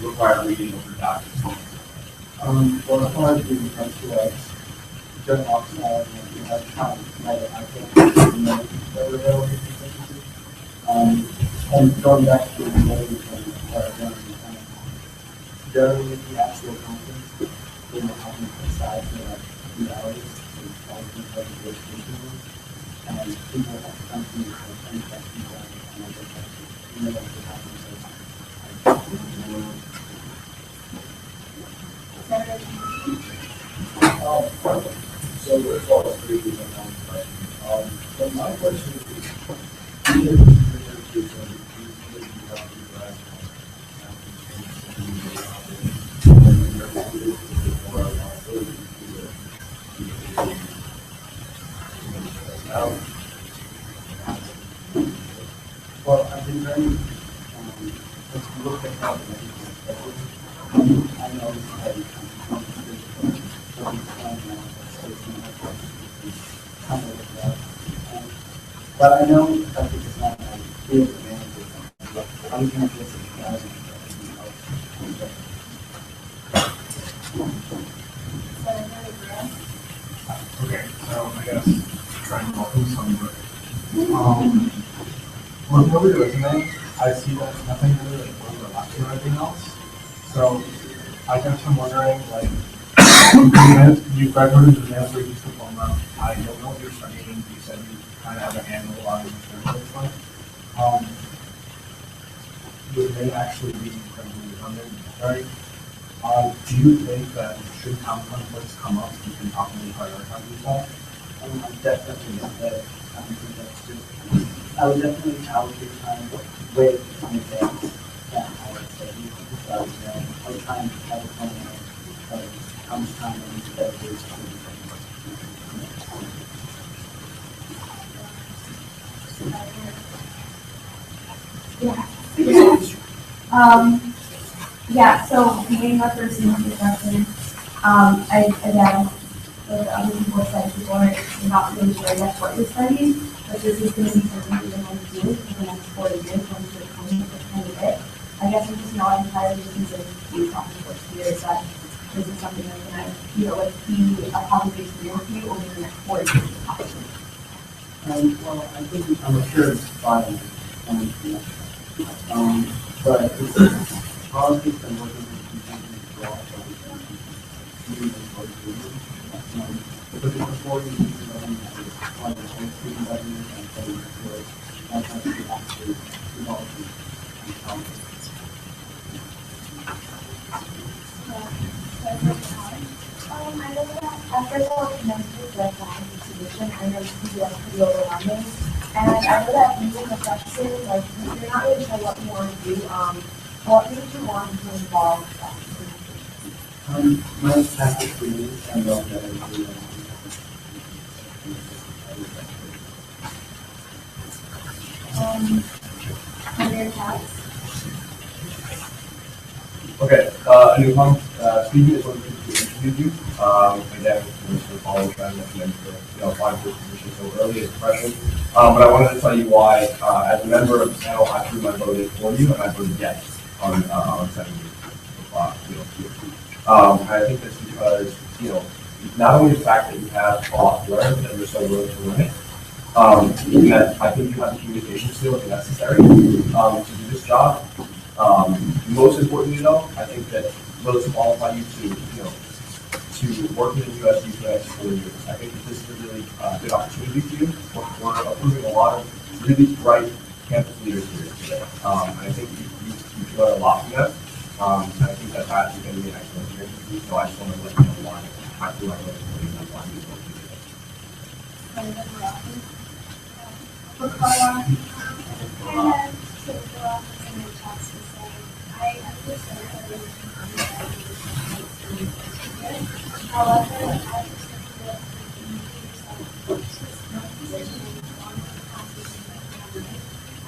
require reading over documents? Well, as far as being friends to us, during off-side, we have time, right, I think, you know, that we're able to continue. And going back to the meeting during the actual conference, we were having aside for like 2 hours, and talking about the education, and people have to come to me for any questions on it, and I get that, you know, what happens. So there's all this pretty good on question. But my question is, well, I've been very, let's look at how the I know it's heavy. But I know that this is not my field advantage. I'm going to just okay, so I guess try and help them somewhere. Looking over your resume, I see that nothing really like overlaps with anything else. So I guess I'm wondering, like, you graduated with an advanced research diploma. I don't know what you're studying. You said you kind of have a handle on what it's like. It may actually be incredibly redundant, right? Do you think that should conflicts come up, you can properly prioritize yourself? definitely I think that's just, I would definitely allocate time with my advance than I would say. So, I would try and have a plan of how much time I need to dedicate to Yeah, so being a person in construction, again, the other people said before, you're not really sure yet what you're studying, but this is going to be something you're going to do for the next 4 years when you're coming to the end of it. I guess I'm just not entirely convinced based on the first years that this is something that's going to, like, be a positive career for you over the next 4 years. well, I think I'm sure it's fine. But it's politics and working with people. meeting with board members. But before you meet the government, on the student government and so forth, that's actually developing. I know that after all commences the planning exhibition, I know it can be pretty overwhelming. And I know that using the flexion, like, if you're not really sure what you want to do, what made you want to involve that? My past experience, I love that I do. Career paths? Okay, anyone, Stevie is going to introduce you. Again, Mr. Paul trying to mention for, applying for this position so early as a freshman. But I wanted to tell you why, as a member of the panel, I threw my vote in for you, and I voted yes on setting you. I think that's because, not only the fact that you have a lot to learn, and you're so willing to learn it, and that I think you have the communication skills necessary to do this job. Most importantly, though, I think that those qualify you to work in the USG for the next 4 years. I think that this is a really good opportunity for you. We're approving a lot of really bright campus leaders here today. I think you've learned a lot from them. And I think that is going to be an excellent year. So I just want to let you know why I feel like I'm why you vote today. Kind of take the office in your chest to say, I understand everything on the however, I just think that you yourself just no position and one of the conversations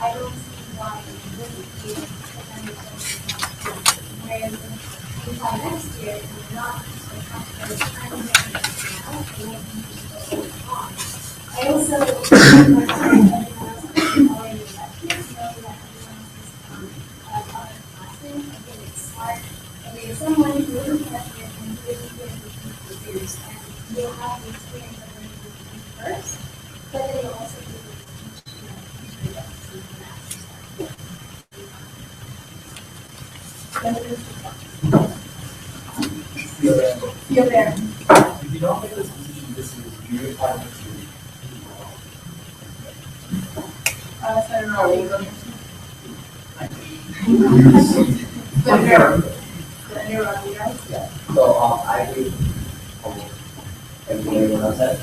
I don't see why it wouldn't be whereas if by next year and you're not so comfortable trying to get now, it won't be so long. I also everyone else already that kids know that everyone is other classes. Again, it's smart. And there's someone who isn't freshman and who isn't here for years, and you'll have the experience of learning with them first, but then you'll also be able to teach, future adults and math. Feel there. If you don't get this position, this is your time to. Senator Rodriguez. Senator Rodriguez. Yeah, so, I agree with everything everyone else said,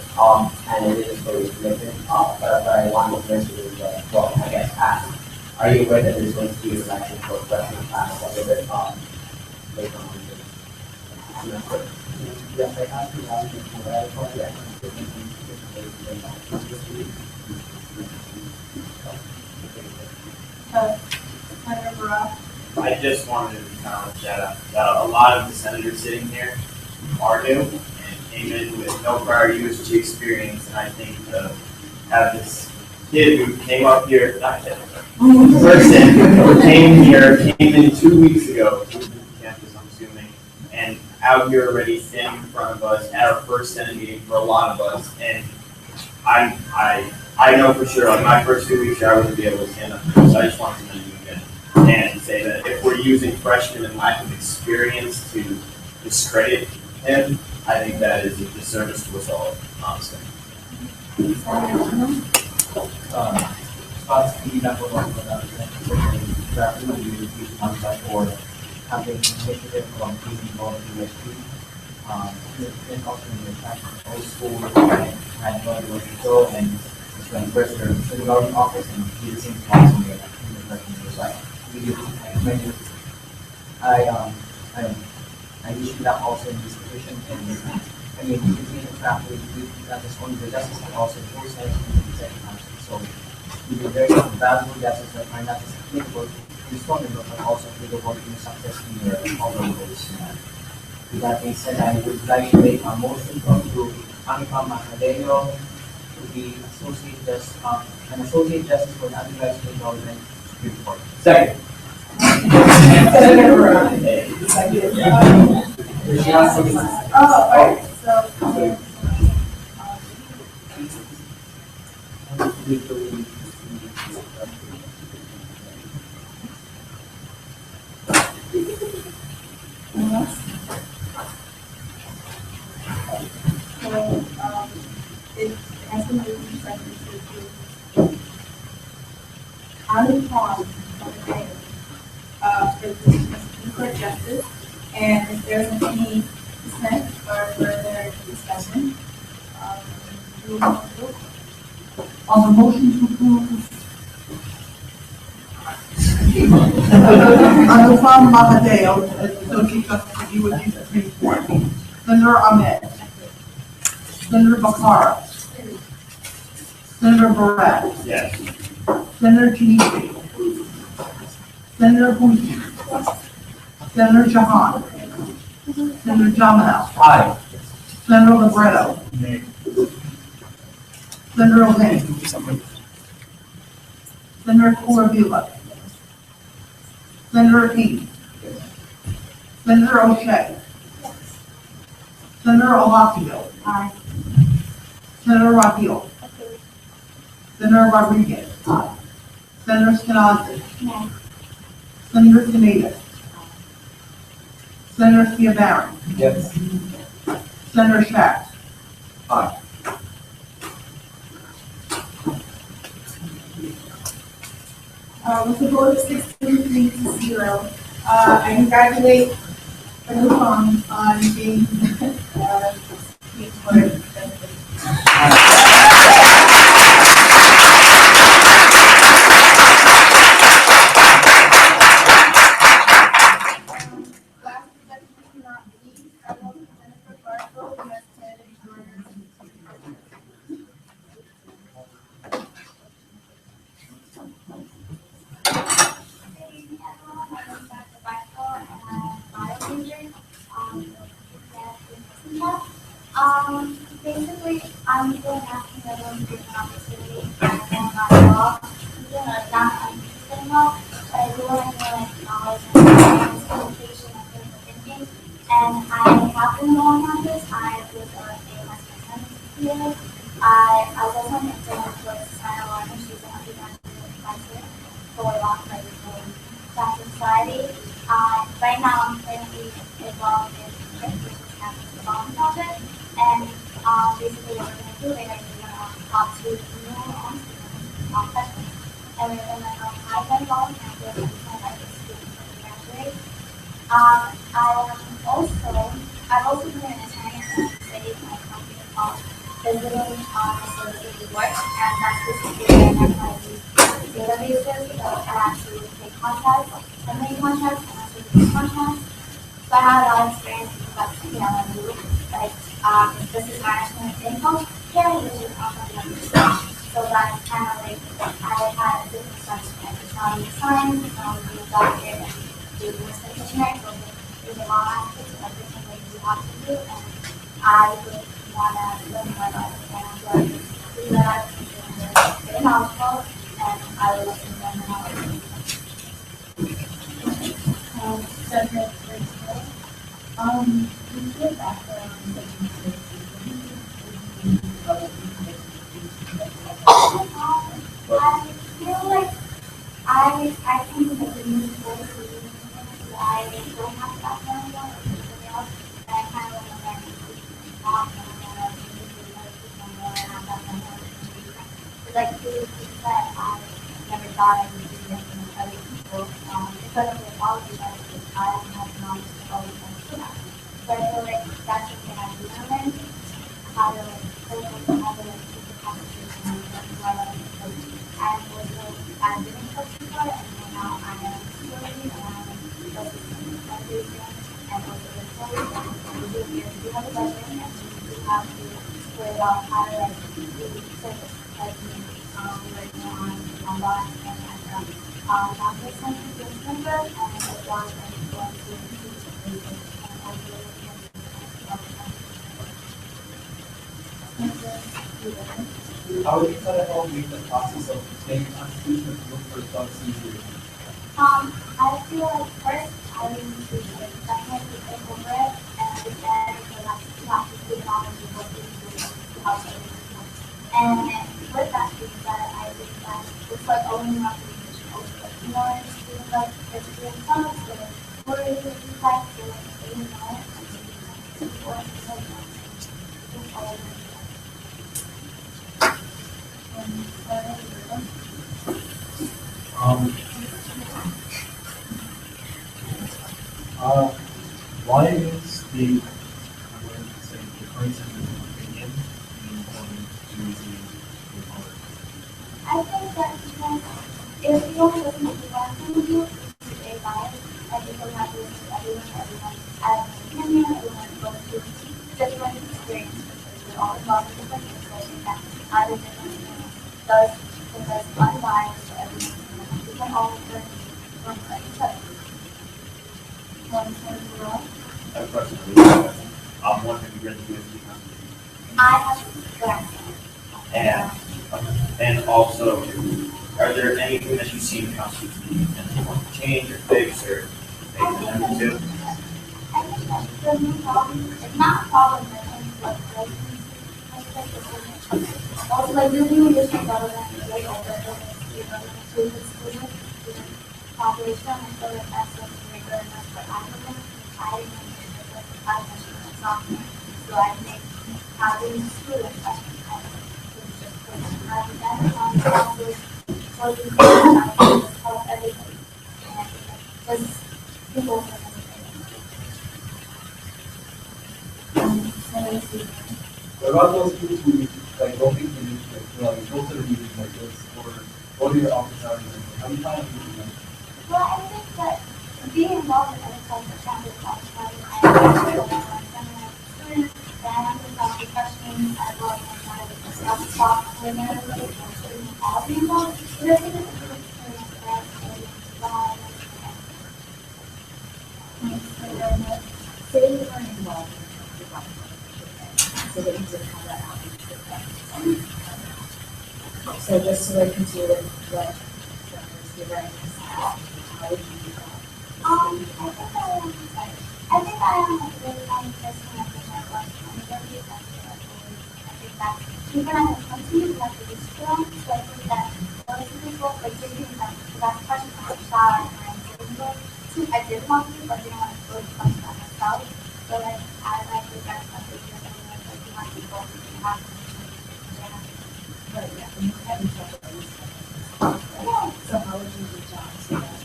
and it is very commitment, but I wanted to mention is, well, I guess, ask, are you aware that there's going to be a selection for freshman class a little bit, later on in the semester? Yes, I have to ask you for that. Senator Barack. I just wanted to acknowledge that a lot of the senators sitting here are new and came in with no prior USG experience, and I think to have this kid who came up here, not kid, person who came in 2 weeks ago to the campus, I'm assuming, and out here already standing in front of us at our first Senate meeting for a lot of us, and I know for sure, like my first 2 weeks here, I wouldn't be able to stand up, so I just wanted to mention again and say that if we're using freshmen and lack of experience to discredit him, I think that is a disservice to us all, honestly. Spots to be number one for that, exactly you on that board, having initiative from people involved in USG. And also in the fact that all schools had no idea where to go, and it's when first they're in the government office and do the same things in the freshman side. I usually not also in this position, and I mean, between the faculty, not just only the justice, but also the board side and the executive council. So we do very valuable justice that are not just applicable to the student, but also applicable to the success in your overall goals. With that being said, I would like to make a motion to approve Anika Macadeo to be an associate justice for the undergraduate student government Supreme Court. Second. Senator Barack. All right, so. Adam Pond for the court justice. And if there isn't any dissent or further discussion, we will move to On the motion to approve. Anupam Mahadeo as Associate Justice of the USG Supreme Court. Senator Ahmed. Senator Bakara. Senator Barrett. Yes. Senator Chinichi. Senator Bougie. Senator Jahan. Senator Jamino. Aye. Senator Libretto. Nay. Senator O'Hain. Senator Kurabila. Senator Heath. Senator O'Shea. Senator Alafio. Aye. Senator Rapio. Senator Rodriguez. Senator Skenazy. No. Senator Sinatus. Senator Spiabarron. Yes. Senator Shack. Aye. With a vote of 6-3 to 0, I congratulate Anupam on being Supreme Court justice. Last but definitely not least, I will Jennifer Barco, who has committed murder. Basically, I'm going after everyone given an opportunity and my law. I'm doing a not interested law, but I do want to like knowledge and communication and critical thinking. And I have been on campus. I was a master here. I was also an intern with Susanna Warner. She's an undergraduate professor for law credit for Class Society. Right now, I'm currently involved in the campus development project. And basically what we're going to do later is we're going to talk to new freshmen. And we're going to hide them all and give them some advice to graduate. I've also been an attorney in the city of my company called Visiting Associated Work, and that's basically where I use databases that can actually take contracts, terminate contracts, and also use contracts. So I have a lot of experience with that, when you like business management in healthcare, which is also the so that's kind of like I had a different stuff like economic science, being a doctor, and doing business engineering. So there's a lot of aspects of different things you have to do, and I would want to learn more about it. And I'm going to do that and very knowledgeable, and I would love to learn more about it. What's your background I feel like I think that the new course is I don't have background or anything else, and I kind of want to learn like the things that I never thought I would do with other people. Because of the quality that I don't have knowledge of all these things. So I feel like that's something I do learn, how to like focus, how to like keep the conversation and what I like. I was I've been in coach before, and now I am slowly and I'm focusing on fundraising and also the coach. And we do have a budget, and we do have to figure out how to like do service like working on that and campus center this member, and as well as like going to teach and also looking at How would you try to help make the process of obtaining constitution of look for jobs easier? I feel like first I would need to definitely think over it and understand the practically knowledge of what these do outside of the school. And with that being said, I think that it's like owning up to the also like more students like there's doing some of the worries that you guys feel like they know and support and so on. Um, why is the, I'm going to say, difference in opinion important to the opponent? I think that because if you don't listen to one point of view, it's very biased, and you don't have to listen to everyone has an opinion, everyone goes through different experiences, we're all involved in different things, so I think that having different opinions does make us unbiased for everyone, and we can all learn from each other. I have a question for you. One, have you read the USG Constitution? I have glass. And also, are there anything that you see in the Constitution that you want to change or fix or make an amendment to? I think that the main problem, it's not a problem that things like residency, I think that's the same. Also, like, the new additional government is like over the government to the student, student population, and so like that's like bigger enough for applicants. I didn't think it was like I mentioned in sophomore, so I think having students, I think it's just good. Having that on campus, so you can help everybody. And I think that just people can What about those people who like don't think you need to go to the meetings like this or go to your office hours? How do you find them? Well, I think that being involved in any kind of campus office, I actually want to seminar students, then I'm going to ask the questions, as well as kind of self-talk with everybody, so we can all be involved. But I think it's a good experience for us to be involved and Say you weren't involved in the development, so that you didn't have that outreach with them. So just to like consider what the awareness, how would you do that? I think I am a really person at the network, and it's really effective. I think that even at the company, we have to be strong, so I think that those people, like, just being like, that's a question from outside, and I did want to, but didn't want to go to question on myself. So, like, I like the best of the year, and like, you want people to have But yeah, you have each other. yeah. So how would you reach out to that?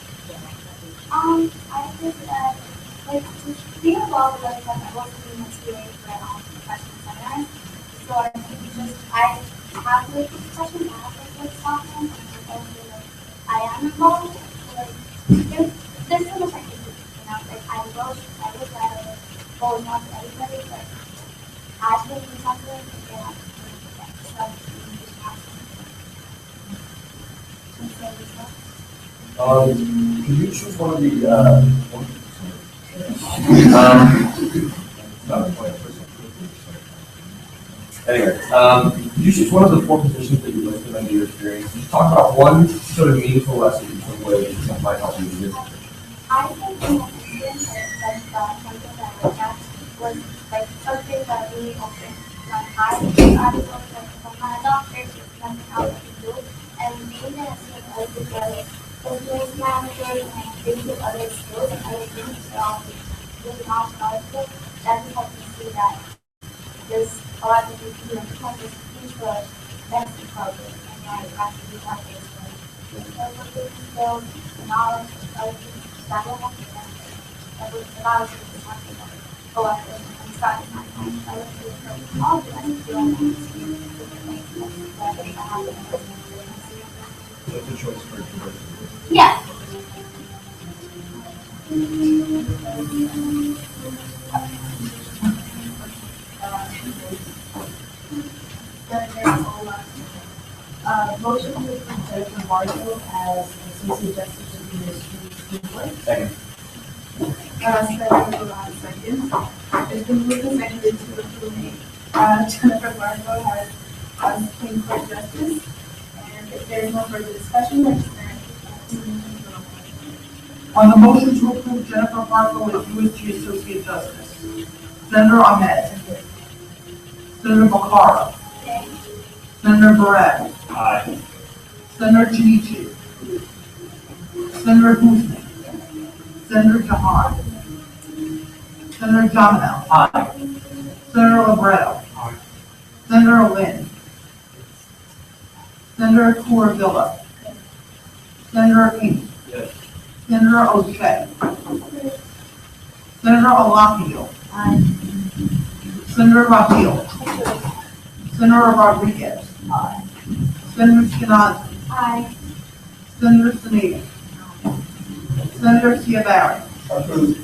I think that, like, to be involved with them, I was being a TA for professional seminars. So I think I have like discussion, I have like software, and also like I am involved. So, like, there's so much I can do, like I would rather go and talk to everybody, but as we can talk to them, they have to get stuff in this Could you choose one of the, could you choose one of the 4 positions that you listed under your experience? Just talk about one sort of meaningful lesson you took away that might help you in this. I think in my experience, like something that I looked at was like something that really opened my eyes. I was always like, if I'm not a doctor, there's nothing else I can do. And being that I was like business manager and things with other skills and other things that I'll be really not scholarship, that helped me see that there's a lot of things to do. And because there's huge medicine program, and I have to do that based on skills, knowledge, other things. That will help you benefit. That would allow us to do something like go after and start in my time. I would do it. All the other skills and experience different things that I think I have in my So it's a choice for diversity. yeah. Motion to approve Jennifer Marshall as Associate Justice of the Administrative Court. Second. Second. It's been moved and seconded to approve Jennifer Marshall as Supreme Court Justice. And if there is no further discussion, let's On the motion to approve Jennifer Markle as USG Associate Justice, Senator Ahmed. Senator Bakara. Senator Barrett. Aye. Senator Chinichi. Senator Guzman. Senator Jahan. Senator Domino. Aye. Senator Libretto. Aye. Senator Lynn. Senator Kurvilla. Senator King. Yes. Senator O'Shea. Senator Alafio. Aye. Senator Raphael. Senator Rodriguez. Aye. Senator Skenazy. Aye. Senator Sinatus. Senator Ciavarri. Approved.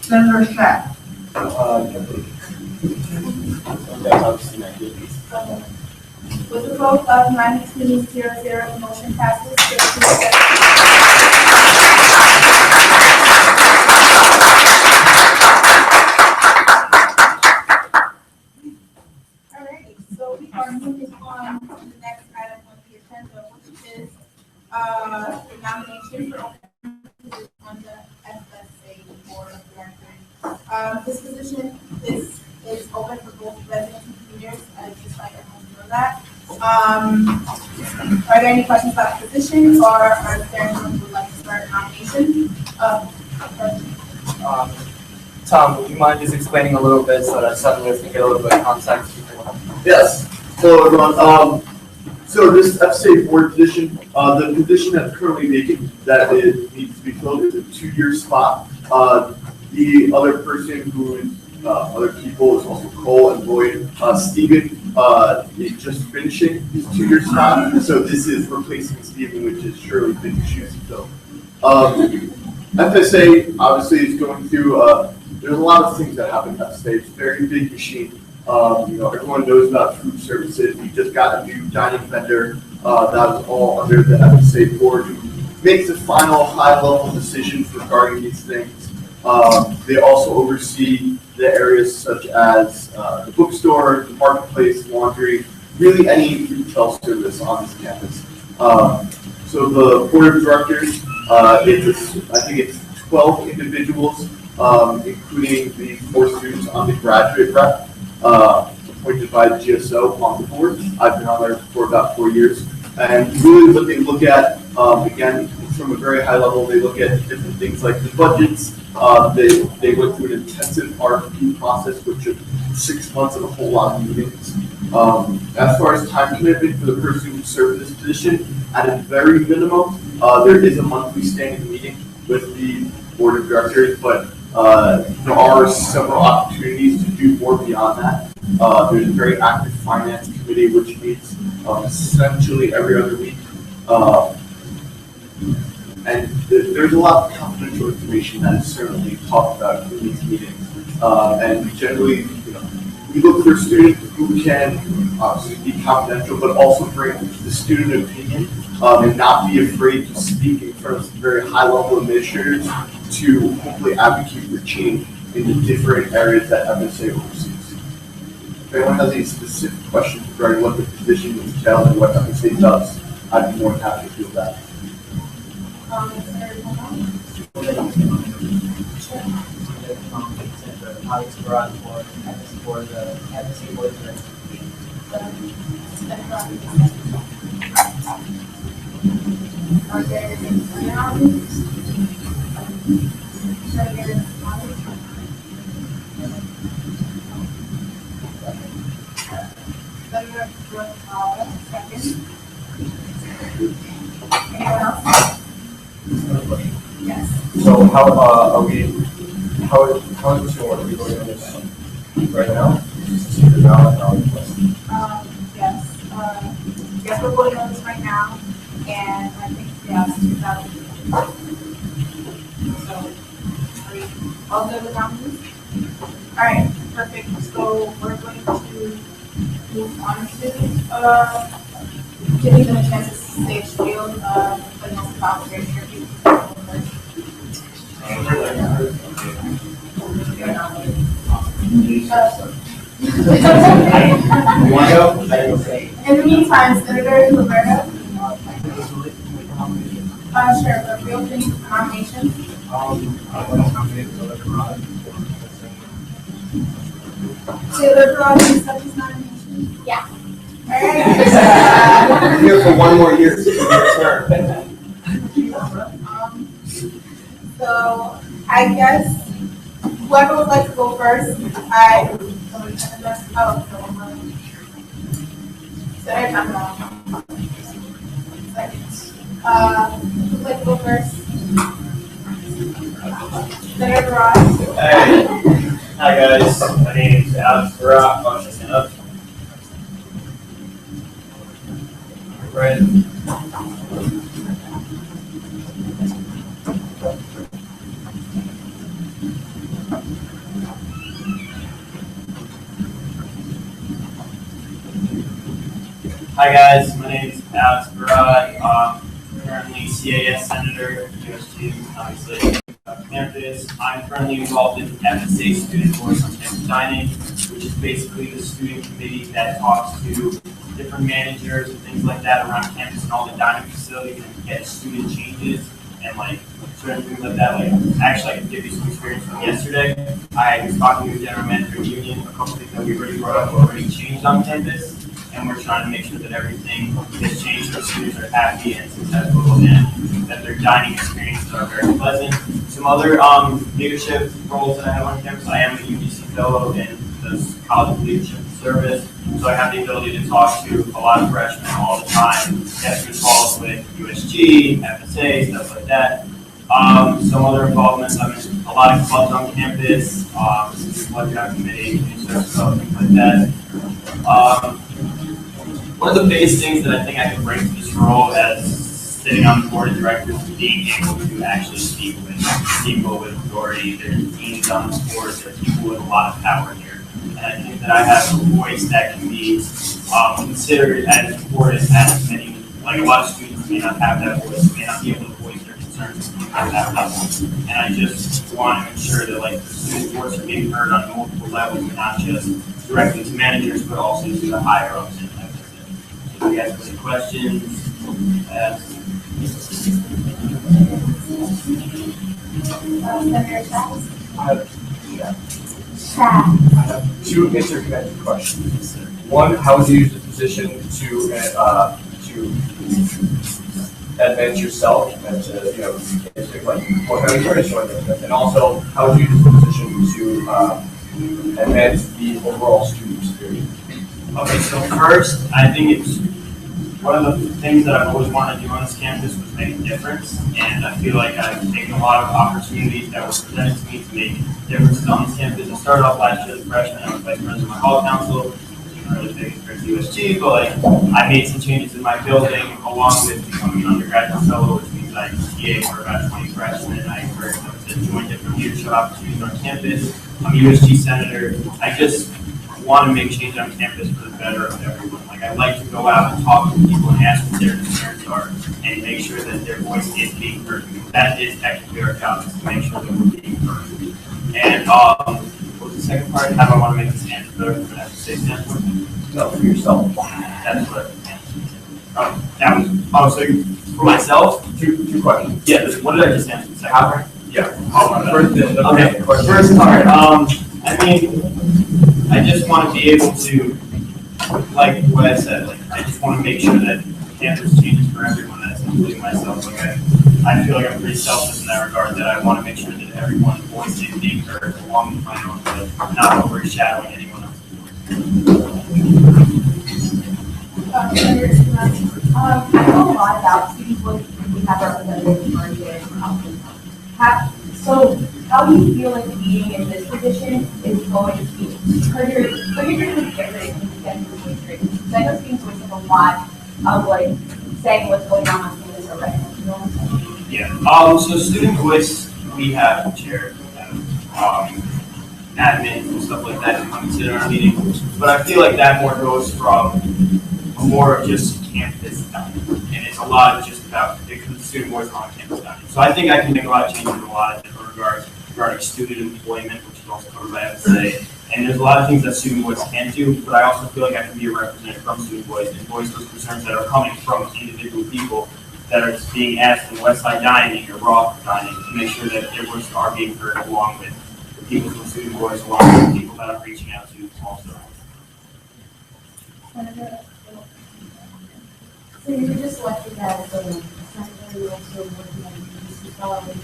Senator Shack. With a vote of 92-0, the motion passes. Alrighty, so we are moving on to the next item on the agenda, which is, the nomination for open position on the FSA Board of Directors. This position is open for both residents and commuters, just like everyone knows that. Are there any questions about the position, or is there anyone who would like to start a nomination? Tom, would you mind just explaining a little bit so that settlers can get a little bit of context? Yes. Hello, everyone. So this FSA board position, the position that's currently vacant that it needs to be filled is a 2-year spot. The other person who is, other people is also Cole and Lloyd. Stephen is just finishing his 2-year spot. So this is replacing Stephen, which is surely big shoes to fill. FSA obviously is going through, there's a lot of things that happen at FSA. It's a very big machine. Everyone knows about food services. We just got a new dining vendor that was all under the FSA board who makes the final high-level decisions regarding these things. They also oversee the areas such as the bookstore, the marketplace, laundry, really any retail service on this campus. So the board of directors, I think it's 12 individuals, including the 4 students on the graduate rep. Appointed by the GSO on the board. I've been on there for about 4 years. And really what they look at, again, from a very high level, they look at different things like the budgets. They went through an intensive RFP process, which took 6 months and a whole lot of meetings. As far as time commitment for the person who served this position, at a very minimum, there is a monthly standing meeting with the board of directors, but there are several opportunities to do more beyond that. There's a very active finance committee which meets essentially every other week. And there's a lot of confidential information that is certainly talked about in these meetings. And generally, we look for students who can obviously be confidential, but also bring the student opinion and not be afraid to speak in front of some very high-level administrators to hopefully advocate for change in the different areas that FSA oversees. If anyone has any specific questions regarding what the position entails and what FSA does, I'd be more than happy to do that. Alex Barat for the FSA board of directors. Are there any nominations? Senator Brooke, second. Anyone else? Yes. So how are we, how is this going to work? Are we voting on this right now? Secret ballot, Yes, yes, we're voting on this right now, and I think, yes, 2000. So, are we all good with nominees? All right, perfect, so we're going to move on to, giving them a chance to say a spiel, putting on the top very tricky. In the meantime, Senator Roberta. Sure, but we'll open nominations. I want to nominate Taylor Rod. Taylor Rod, you accept his nomination? Yeah. All right. I'm here for 1 more year. So I guess whoever would like to go first, like to go first? Senator Ross? Hey, hi guys, my name is Alex Barat, I'm just stand up. Right. Hi guys, my name is Alex Barat, currently CAS Senator, USG, obviously, campus. I'm currently involved in FSA Student Voice on Campus Dining, which is basically the student committee that talks to different managers and things like that around campus and all the dining facilities and gets student changes and like certain things like that. Like, actually, I can give you some experience from yesterday. I was talking to the general manager union, a couple things that we already brought up already changed on campus. And we're trying to make sure that everything is changed so students are happy and successful and that their dining experiences are very pleasant. Some other leadership roles that I have on campus, I am a UGC fellow in the College of Leadership and Service, so I have the ability to talk to a lot of freshmen all the time, get involved with USG, FSA, stuff like that. Some other involvements, I'm in a lot of clubs on campus, blood drive committee, community service, things like that. One of the biggest things that I think I can bring to this role as sitting on the board of directors is being able to actually speak with people with authority. There's teams on the board, there's people with a lot of power here. And I think that I have a voice that can be considered as important as many, like a lot of students may not have that voice, may not be able to voice their concerns at that level. And I just want to ensure that like the student voice are being heard on multiple levels, and not just directly to managers, but also to the higher ups. If you guys have any questions, Senator Chats? I have two interconnected questions. One, how would you use the position to advance yourself and to like what kind of experience you want to get? And also, how would you use the position to advance the overall student experience? Okay, so first, I think it's one of the things that I've always wanted to do on this campus was make a difference, and I feel like I've taken a lot of opportunities that were presented to me to make differences on this campus. I started off last year as a freshman, I was vice president of my hall council, really big for USG, but like I made some changes in my building along with becoming an undergraduate fellow, which means I TA for about 20 freshmen, and I encourage them to join different leadership opportunities on campus. I'm a USG senator. I just want to make change on campus for the better of everyone. Like I like to go out and talk to people and ask what their concerns are and make sure that their voice is being heard. That is technically our job, is to make sure that we're being heard. And what was the second part? How do I want to make this answer better from an FSA standpoint? No, for yourself. That's what that was, so for myself? Two questions. Yeah, what did I just answer? The second part? Yeah. Okay, first part. I mean, I just want to be able to, like what I said, like I just want to make sure that campus changes for everyone, that's including myself. Like I feel like I'm pretty selfish in that regard, that I want to make sure that everyone's voice is being heard along with my own, but not overshadowing anyone else. I know a lot about student voice. We have representatives for here. So how do you feel like being in this position is going to be, because you're doing different in the voice training? Because I know student voice has a lot of like saying what's going on campus already. You know what I'm saying? Yeah. So student voice, we have chair, admins and stuff like that to come and sit in our meetings. But I feel like that more goes from more of just campus dining, and it's a lot of just about the student voice on campus dining. So I think I can make a lot of changes in a lot of different regards regarding student employment, which is also covered by FSA. And there's a lot of things that student voice can do, but I also feel like I can be a representative from student voice and voice those concerns that are coming from individual people that are being asked in Westside Dining or Roth Dining to make sure that their voices are being heard along with the people from student voice, along with the people that I'm reaching out to also. So you were just elected as a senator, you're also working on the UC fellow and you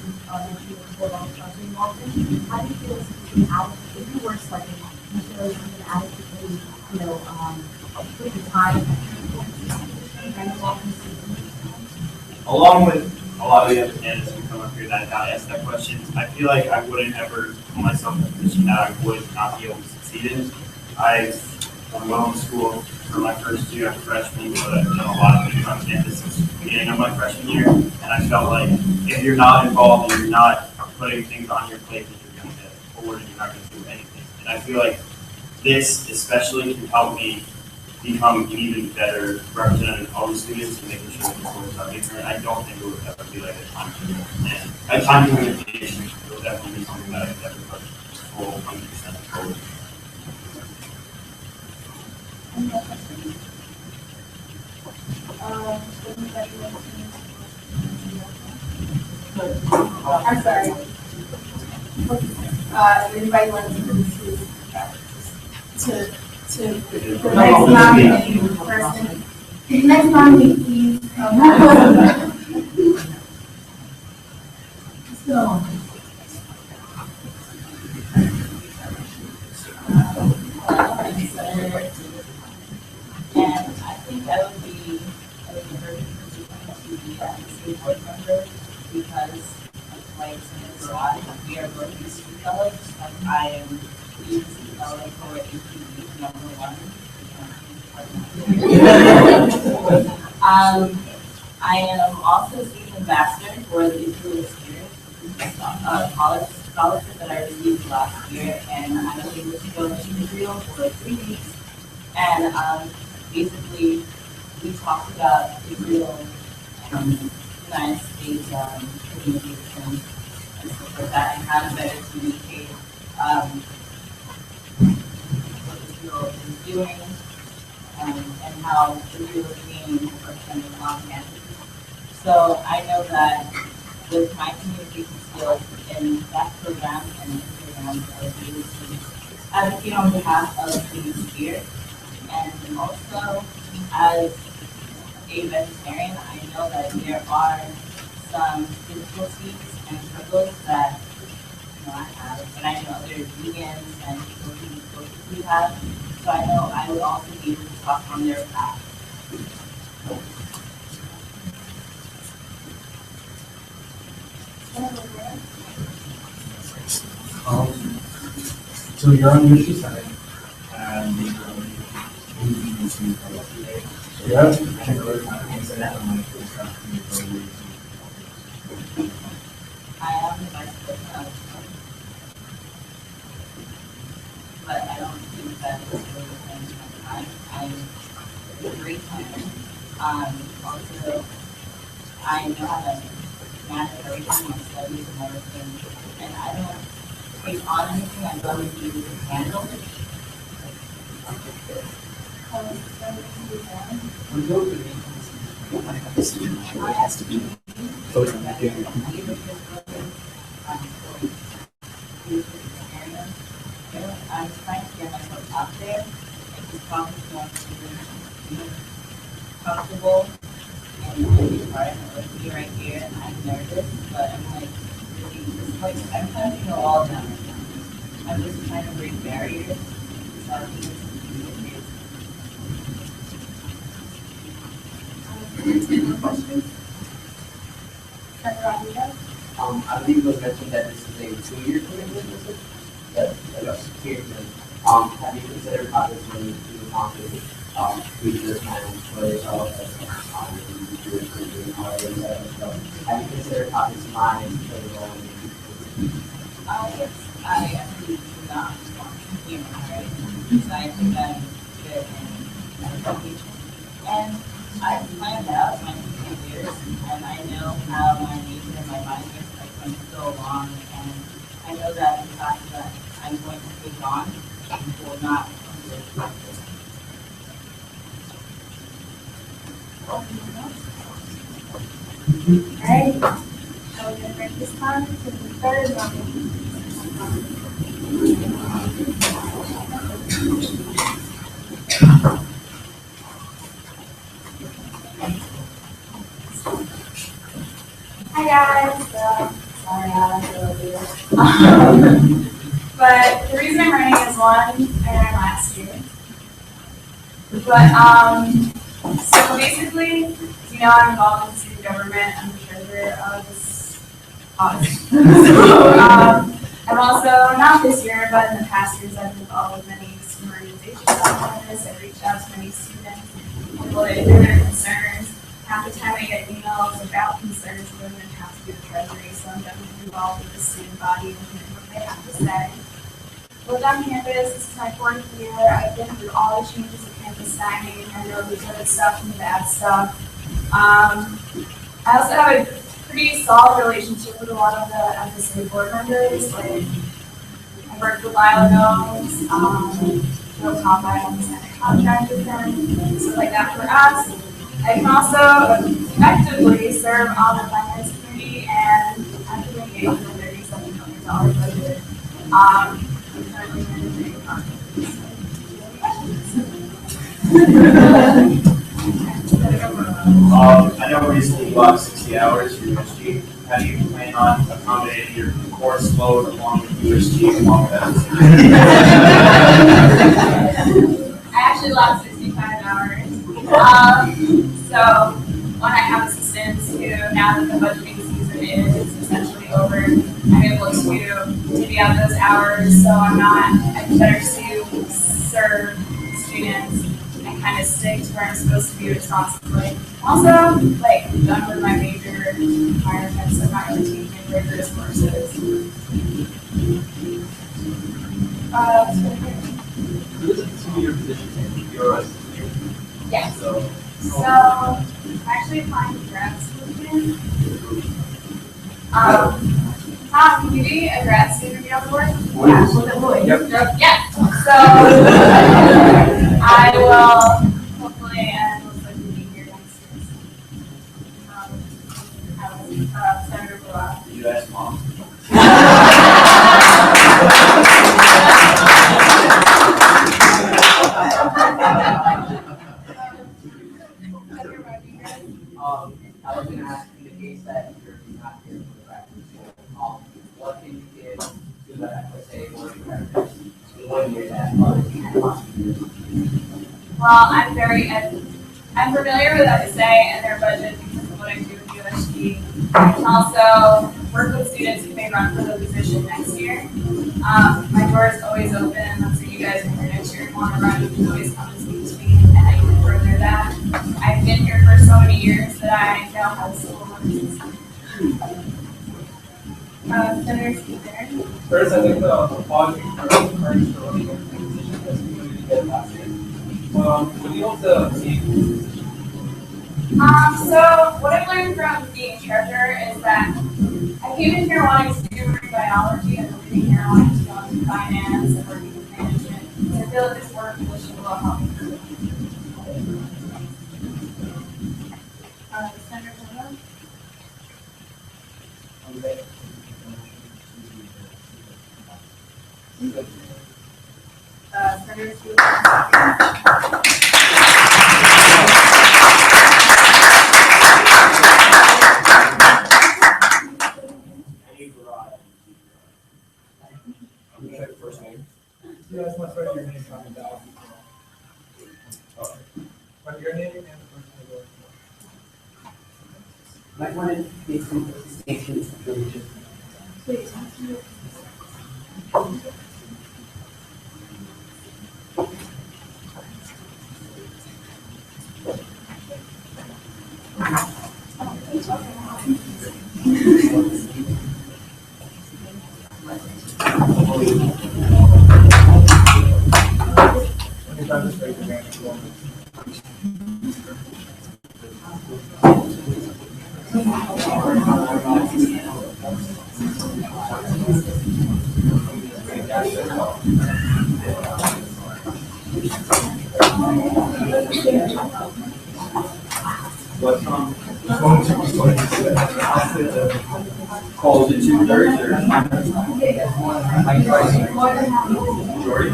were involved in. How do you feel as if you if you were selected, you feel like you can adequately, put the time and involved in Along with a lot of the other candidates who come up here that got asked that question, I feel like I wouldn't ever put myself in a position that I would not be able to succeed in. I've done well in school for my first year as a freshman, but I've done a lot of things on campus since the beginning of my freshman year, and I felt like if you're not involved and you're not putting things on your plate that you're going to get forward and you're not going to do anything. And I feel like this especially can help me become an even better representative of all the students and making sure that the schools are ignorant. I don't think it would ever be like a time commitment. And a time communication will definitely be something that I definitely put full 100% forward. Any more questions? Anybody want I'm sorry. Anybody want to the next nominee person? The next nominee, please. So. And I think that would be a very to be a school board member because of my experience a lot. We are both student fellows. I am the student fellow for APB #1. I am also a student ambassador for the Israel Spirit college scholarship that I received last year, and I was able to go to Israel for 3 weeks. And basically, we talked about Israel and United States communication and stuff like that, and how to better communicate what Israel is doing and how Israel is being represented on campus. So I know that with my communication skills in that program and this program, I was able to advocate on behalf of the Spirit. And also, as a vegetarian, I know that there are some difficulties and struggles that I have, and I know other vegans and people who have. So I know I would also be able to talk on their behalf. So you're on USG Senate, and you have to particular confidence in that one. I am the vice president, but I don't think that it's really the same time. I'm a great planner. Also, I know how to manage everything, my studies and everything, and I don't take on anything I don't be able to handle. It has to be. So it's not getting. I'm trying to get myself out there and just probably want to be comfortable in the environment with me right here. And I'm nervous, but I'm like, really, I'm trying to know all of them right now. I'm just trying to break barriers. So I think Any questions? I believe it was mentioned that this is a 2-year commitment, is it? Yes. Have you considered participating in the conference, previous times for yourself, have you considered participating for the role? yes, I actually do not want to hear right? Because I think I'm good in education. And I planned out my 2 years, and I know how my nature and my mind is like going to go along, and I know that the fact that I'm going to take on will not come to practice. Alright, so we're gonna bring this time to the third nominee. Hi guys, sorry I was but the reason I'm running is one, I ran last year. But so basically, I'm involved in student government. I'm the treasurer remainder of this August. I'm also, not this year, but in the past years, I've been involved with many student organizations on campus. I've reached out to many students, people to hear their concerns. Half the time I get emails about concerns that don't even have to do with Treasury, so I'm definitely involved with the student body and hearing what they have to say. Lived on campus, this is my 4th year. I've been through all the changes of campus dining. I know the good stuff and the bad stuff. I also have a pretty solid relationship with a lot of the FSA board members. Like, I worked with Lila Gomes, Joe Combine on the Senate contract with him, stuff like that for us. I can also effectively serve on the finance committee, and I'm doing a $37 million budget. I'm currently managing I know recently you logged 60 hours for USG. How do you plan on accommodating your course load along with USG along with that? I actually logged 65 hours. So when I have assistants who, now that the budgeting season is essentially over, I'm able to divvy out those hours so I'm better to serve students and kind of stick to where I'm supposed to be responsibly. Also, like, I'm done with my major requirements, so I'm not really taking rigorous courses. Yes. So I'm actually applying to grad school again. Tom, can you be a grad student be on board? Yeah, with a boy. Yep. Yeah. So I will hopefully and most likely be here next year. Senator Blowout. You ask mom. I was going to ask, in the case that you're not here for the practice, what can you give to the FSA or the practice to eliminate that Well, I'm familiar with FSA and their budget because of what I do with USG. I can also work with students who may run for the position next year. My door is always open. Let's say you guys are here next year and want to run, you can always come and speak to me and I can further that. I've been here for so many years that I know how the school works. Senator Stephen. First, I think the apology for the current showing of the position was completely dead last year. What do you hope to see? So what I've learned from being treasurer is that I came in here wanting to do marine biology and leaving here wanting to go into finance and working with management. So I feel that this work position will help me. Senator Polo? Senator Stewart. First name. Yes, must write your name on the ballot. Write your name and the person who goes. Might want to make some statements. Please. Calls it 2:30 or Jordy?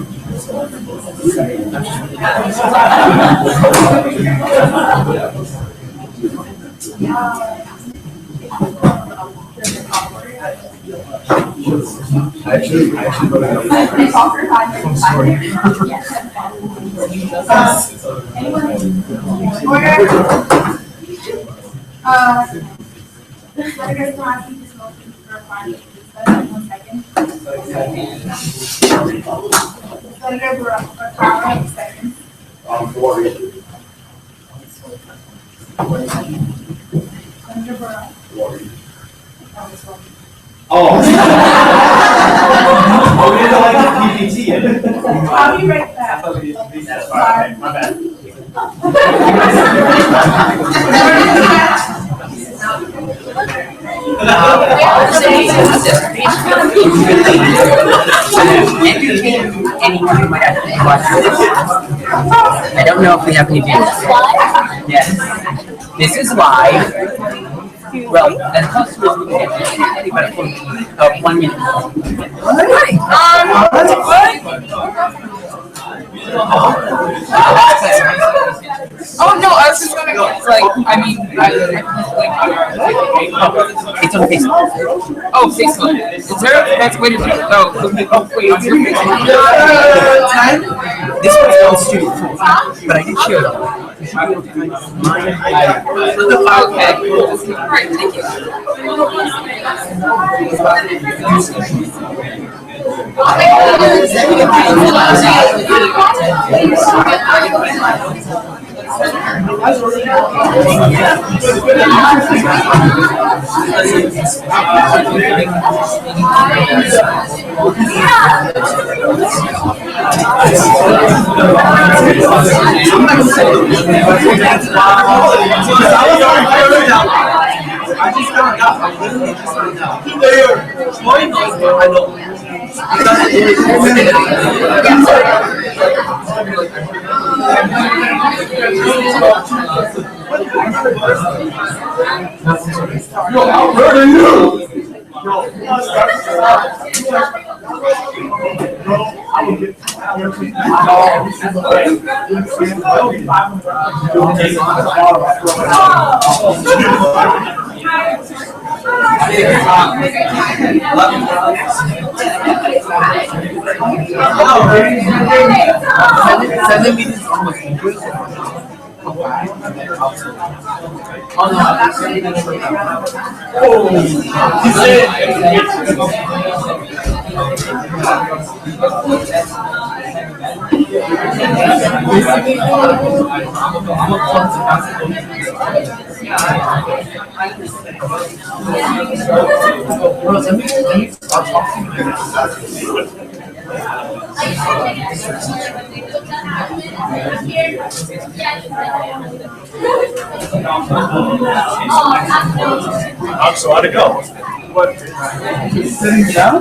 Actually, Senator Tomasi just motioned for a final discussion. 1 second. Senator Baraka, second. Gloria. Senator Baraka. Gloria. Oh. Oh, we didn't like the PPT. I'll be right back. That's fine, my bad. I don't know if we have any views. Yes. This is why. Well, the customers will get anybody for 1 minute. Oh no, I was just gonna It's on Facebook. Oh, Facebook. Is there a best way to do it? Oh, wait, on your Facebook. This was on student, but I did share it. Okay. Alright, thank I just found out. I literally just found out. They are joining us, but I don't. Yo, how rude are you? So how'd it go? What? Sitting down?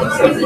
What I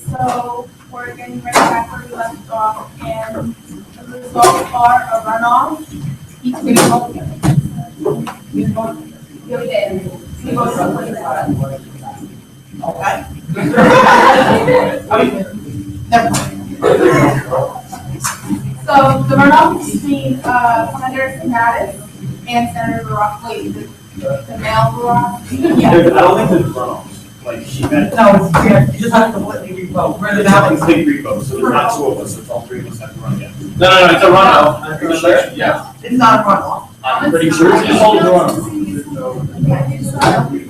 So we're getting ready back where we left off, and the results are a runoff. Each we vote. Okay. So the runoff is between Senator Sinatus and Senator Barack. Wait, the male Barack? I don't think there's runoffs, like she meant. No, it's, yeah, you just have to completely revote. Where the It's ballot. a big revote, so there's not two of us, it's all three of us have to run again. No, it's a runoff. I'm pretty sure. Yeah. It's not a runoff. I'm pretty sure it's all runoff.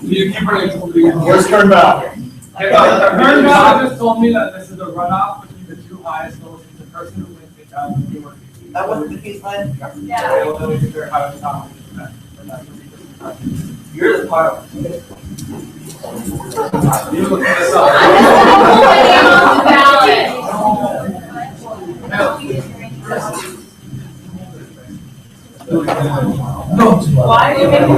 You keep bringing Where's Turnbow? Turnbow just told me that this is a runoff between the two highest votes. The person who wins the job will be working. That wasn't the case last year. Yeah. Well, then we figure out how to top it. You're the part. You look this Why are you making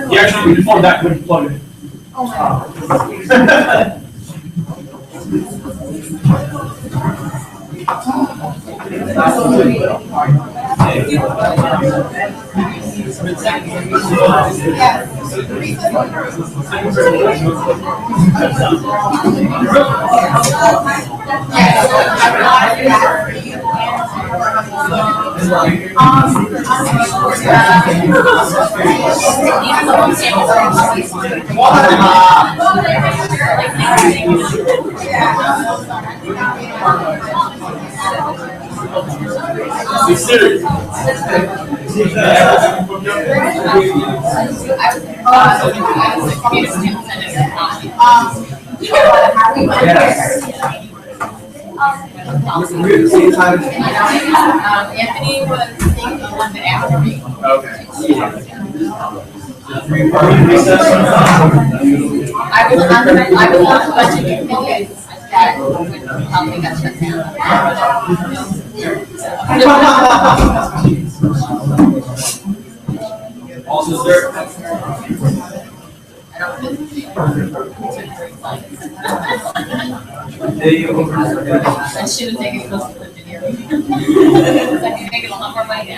You actually, we formed that when you plugged it. Be serious. We're at the same time. Anthony was the one that after me. Okay. I was on the budget committee that probably got shut down. Also, sir. I don't know. I should have taken close to lived in here. I can make it a lot more money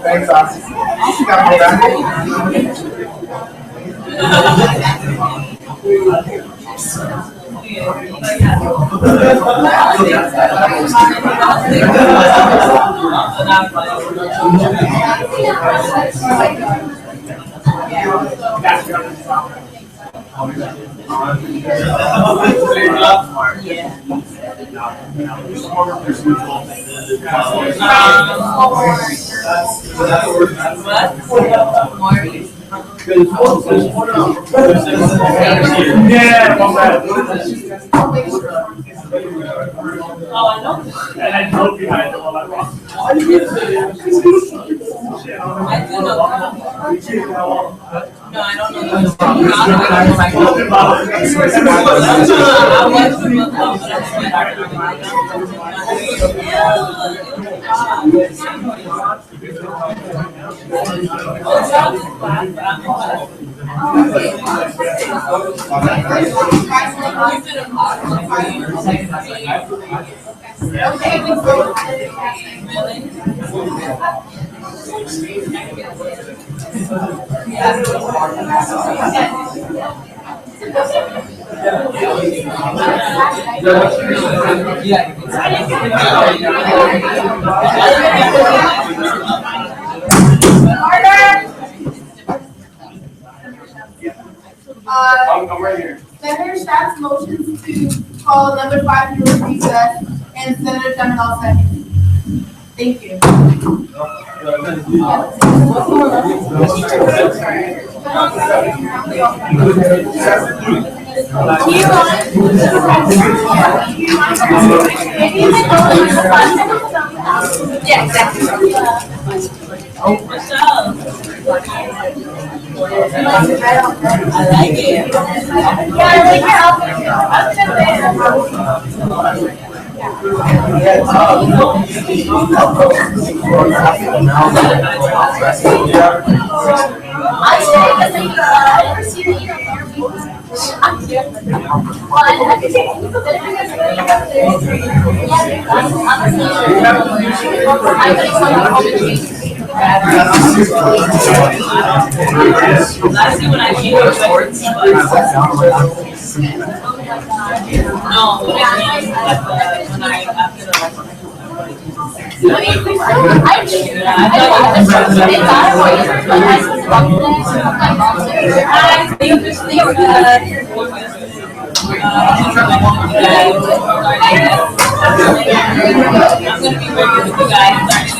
Thanks, Austin. Yeah, Oh, I know. and I drove behind it while I was. I do know. No, I don't know. I'm right here. Senator Schatz's motions to call another 5-minute recess, and Senator Demerol seconds. Thank you. Yeah, exactly. I like it. Last year when I came to sports, no, when I after the I'm gonna be working with you guys.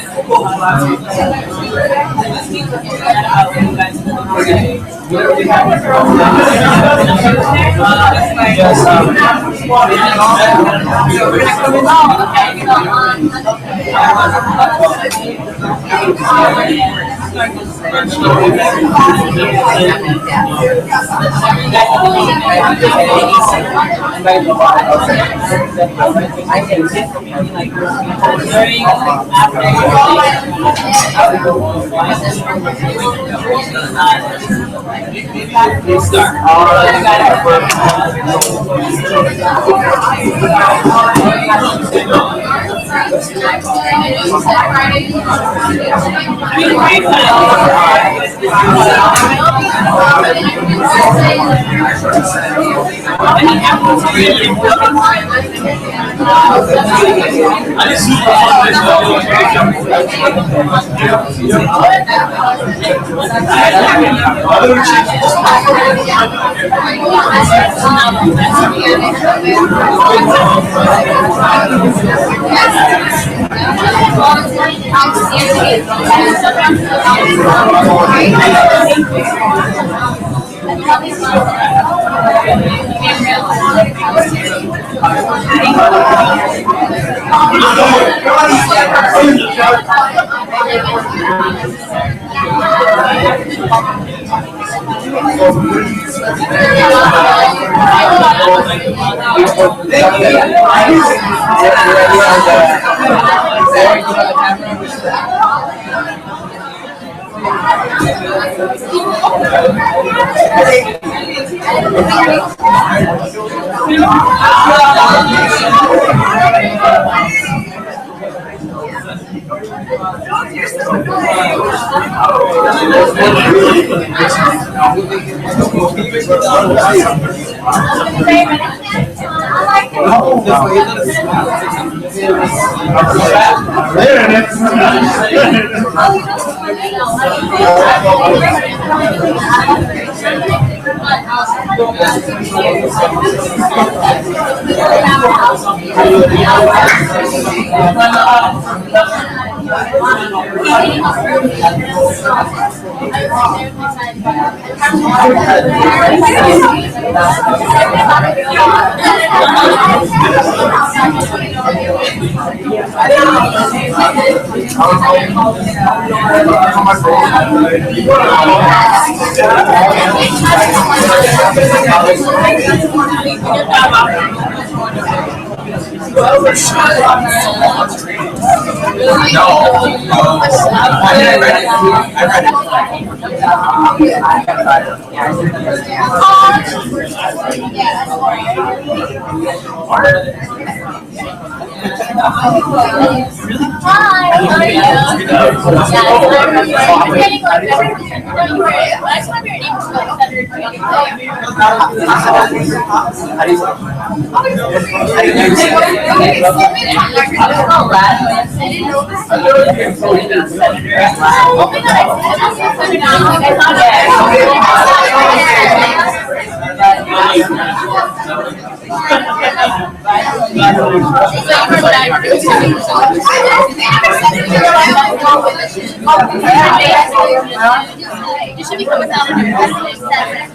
You should become a founder.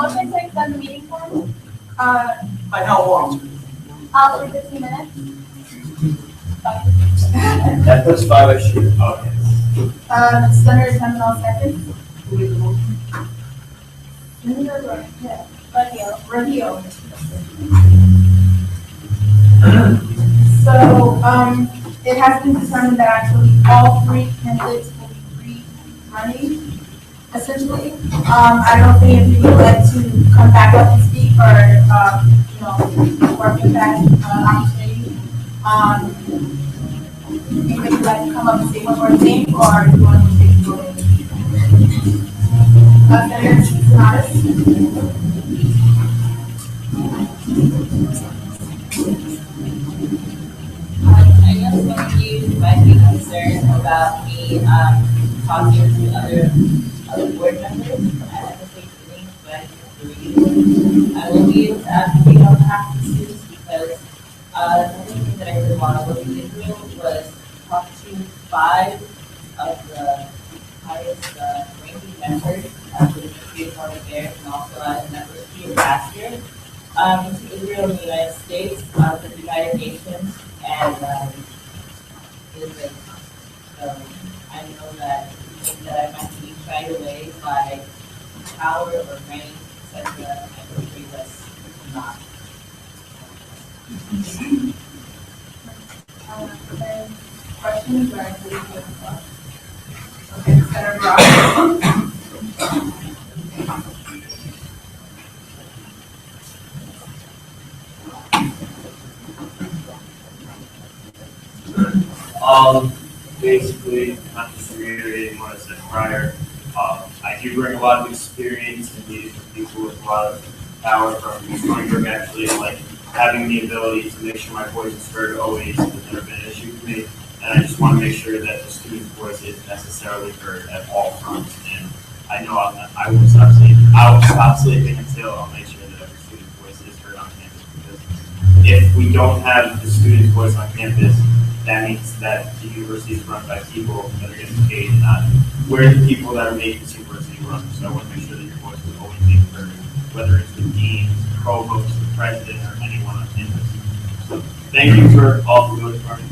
Motion to extend the meeting time? By how long? For 15 minutes. That puts 5 extra. Okay. Senator Seminole second. Rodeo. So, it has been determined that actually all three candidates will be running. essentially. I don't know if any of you would like to come back up and speak or, work with that, opportunity. Anybody would like to come up and say one more thing, or do you want to take the vote? Senator Sinatus? I know some of you might be concerned about me talking to other board members at the state meetings, but I will be able to advocate on behalf of the students because another thing that I really want to look into was talk to 5 of the highest ranking members of the Free Party Bears and also as a member of the last year to Israel and the United States, the United Nations, and Israel. So I know that I might be shied away by power or rank, etc. I would agree that's not. Questions or okay, Senator Ross. Basically, I'm just reiterating what I said prior. I do bring a lot of experience in meeting with people with a lot of power from York, actually, like having the ability to make sure my voice is heard always has never been an issue for me. And I just want to make sure that the student's voice is necessarily heard at all fronts. And I know I will stop sleeping until I'll make sure that every student's voice is heard on campus. Because if we don't have the student's voice on campus, that means that the university is run by people that are getting paid, not we're the people that are making this university run. So I want to make sure that your voice is always being heard, whether it's the dean, the provost, the president, or anyone on campus. So thank you for all for voting for me.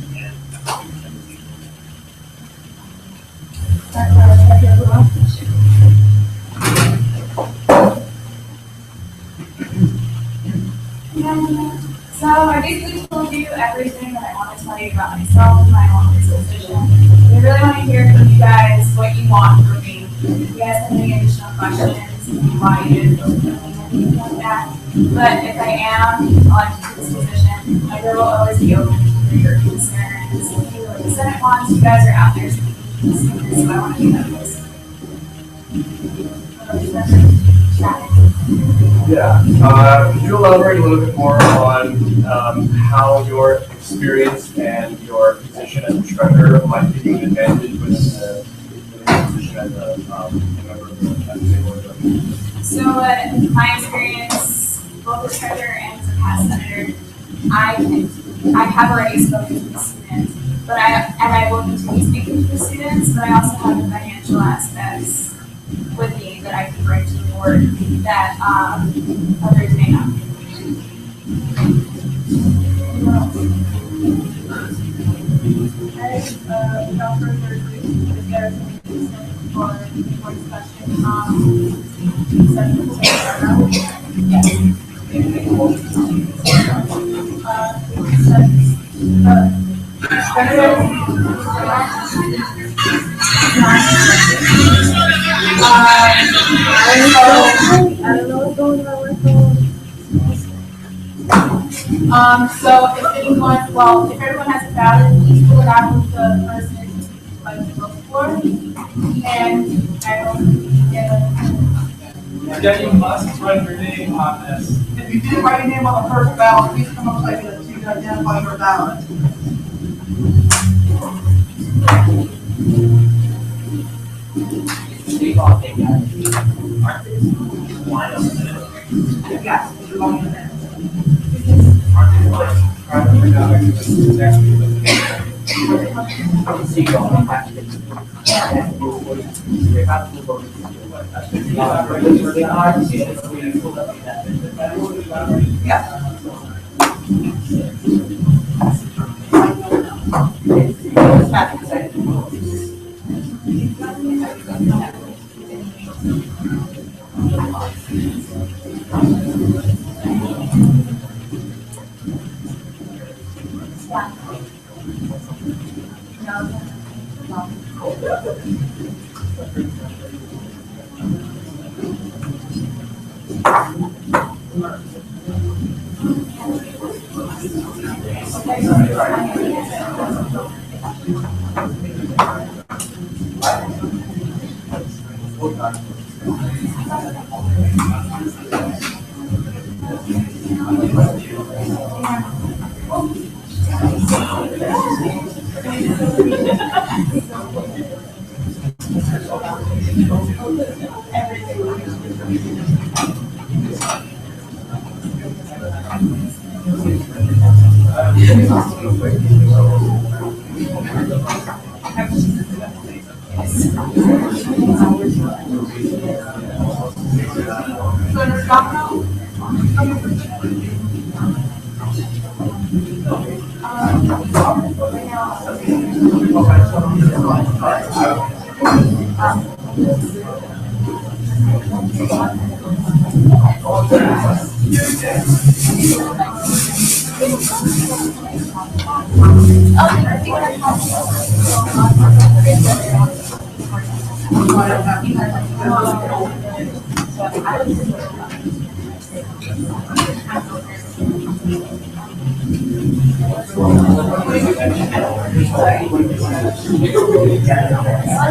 So I basically told you everything that I want to tell you about myself and my own position. We really want to hear from you guys what you want from me. If you guys have any additional questions, why you did anything like that. But if I am elected to this position, my door will always be open for your concerns. Like the Senate wants, you guys are out there speaking to the students, so I want to be that voice. Yeah, could you elaborate a little bit more on how your experience and your position as a treasurer might give you an advantage with the position as a member of the board? So my experience, both as treasurer and as a past senator, I have already spoken to the students, I will continue speaking to the students, but I also have the financial aspects with me that I can bring to the board that others may not. Without further ado, if there's any for more discussion, so if everyone has a ballot, please pull it out with the person that you'd like to vote for. And I will get a. Yeah, you must write your name on this. If you didn't write your name on the first ballot, please come up like that so you can identify your ballot. Yes, it's long in there.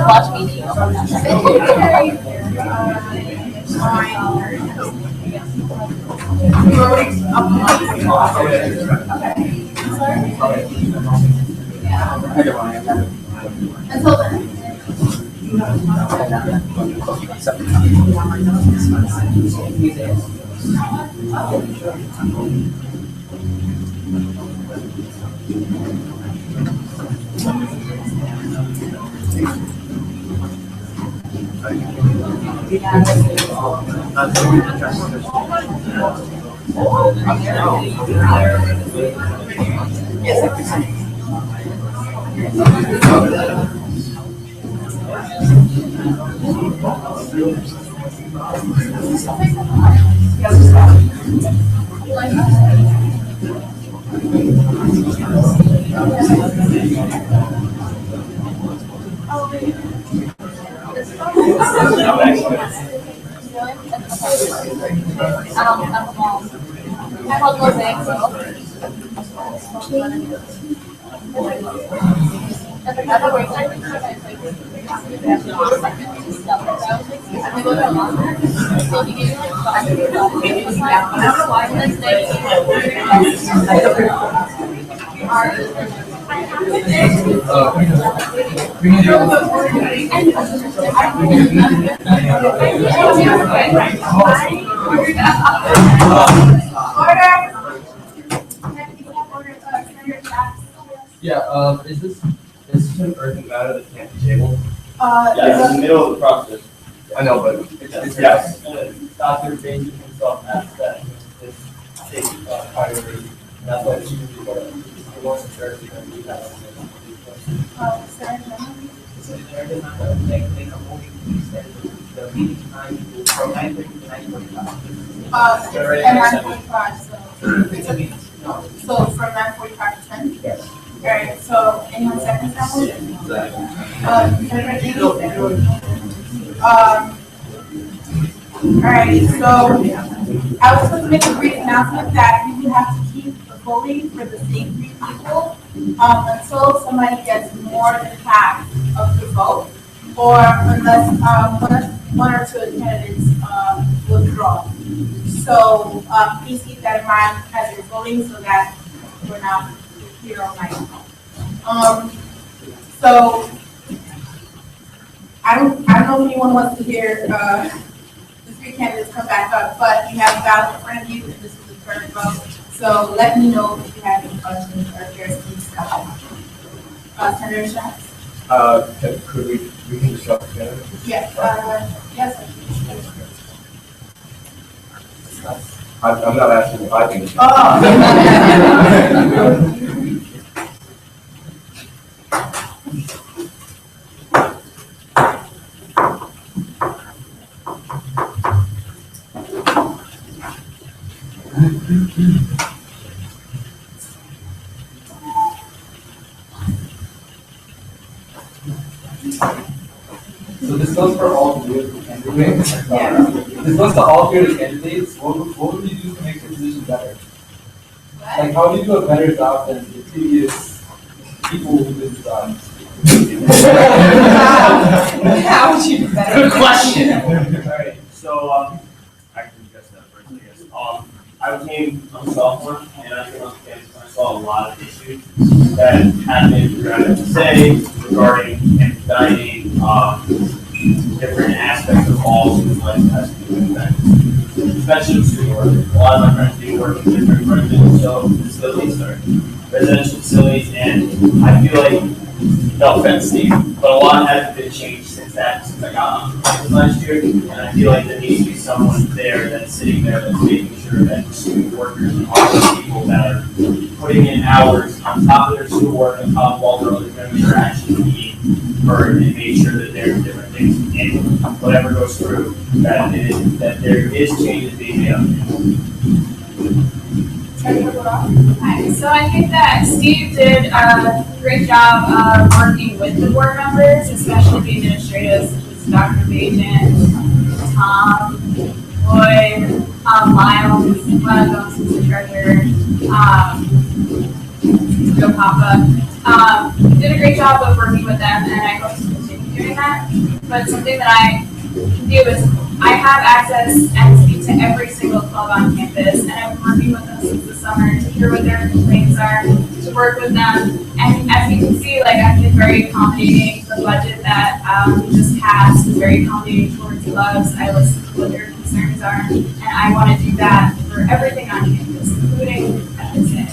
Watch me. Until then. I hold those eggs, Yeah, is this an urgent matter that can't be tabled? Yeah, it's in the middle of the process. I know, but it's yes. Dr. Bain himself asked that this take priority. That's why it's usually the one in charge is going to do that. So the urgent matter, make a motion to extend the meeting time from 9:30 to 9:45. And 9:45, so. It's a meeting. No. So from 9:45 to 10? Yes. Alright, so anyone second that motion? Alright, so I was supposed to make a brief announcement that we would have to keep the voting for the same three people until somebody gets more than half of the vote, or unless one or two candidates withdraw. So please keep that in mind as you're voting so that we're not here all night. So I don't know if anyone wants to hear the three candidates come back up, but you have a ballot in front of you, and this is the third vote. So let me know if you have any questions or if there's any discussion. Senator Schatz? Could we can discuss together? Yes, yes. I'm not asking if I can discuss. So this goes for all the candidates. Yeah. discuss the all your candidates, what would you do to make the position better? Like, how would you do a better job than the previous people who did the job? How would you do better? Good question. Alright, so, I can guess that first, I guess. I became a sophomore, and I came on campus, and I saw a lot of issues that happened throughout FSA regarding campus dining, different aspects of all student life that has to do with that. Especially student work. A lot of my friends do work in different residential facilities or residential facilities, and I feel like, no offense, Steve, but a lot hasn't been changed since I got on campus last year, and I feel like there needs to be someone there that's sitting there that's making sure that student workers are the people that are putting in hours on top of their schoolwork, on top of all their other things are actually being heard and make sure that there's different things in whatever goes through, that there is changes being made on Hi, so I think that Steve did a great job of working with the board members, especially the administrators, such as Dr. Bajan, Tom, Lloyd, Miles Jones, who's the treasurer, Joe Papa. Did a great job of working with them, and I hope to continue doing that. But something that I can do is I have access and speak to every single club on campus, and I've been working with them since the summer to hear what their complaints are, to work with them. And as you can see, like, I've been very accommodating. The budget that we just passed is very accommodating towards clubs. I listen to what their concerns are, and I want to do that for everything on campus, including FSA.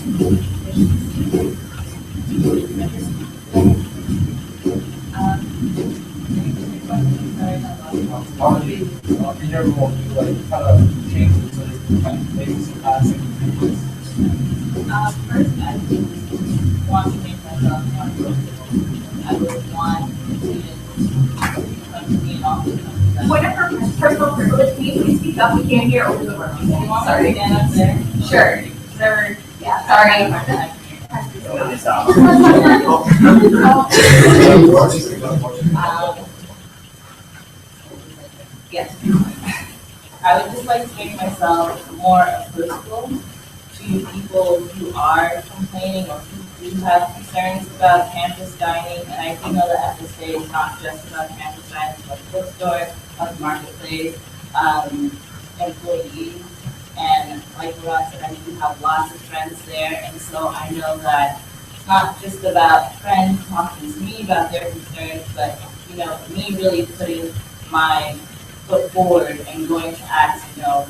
How would you, in your role, you like kind of change it so that you can maybe surpass it? First, I want to make myself more approachable. I would want students to come to me and also come to them. Point of personal privilege, can you please speak up? We can't hear over the word. You want me to stand up there? Sure. There, yeah, sorry. Yes. I would just like to make myself more approachable to people who are complaining or who do have concerns about campus dining. And I do know that FSA is not just about campus dining, but bookstore, about the marketplace, employees. And like Ron said, I do have lots of friends there. And so I know that it's not just about friends talking to me about their concerns, but, you know, me really putting my foot forward and going to ask, you know,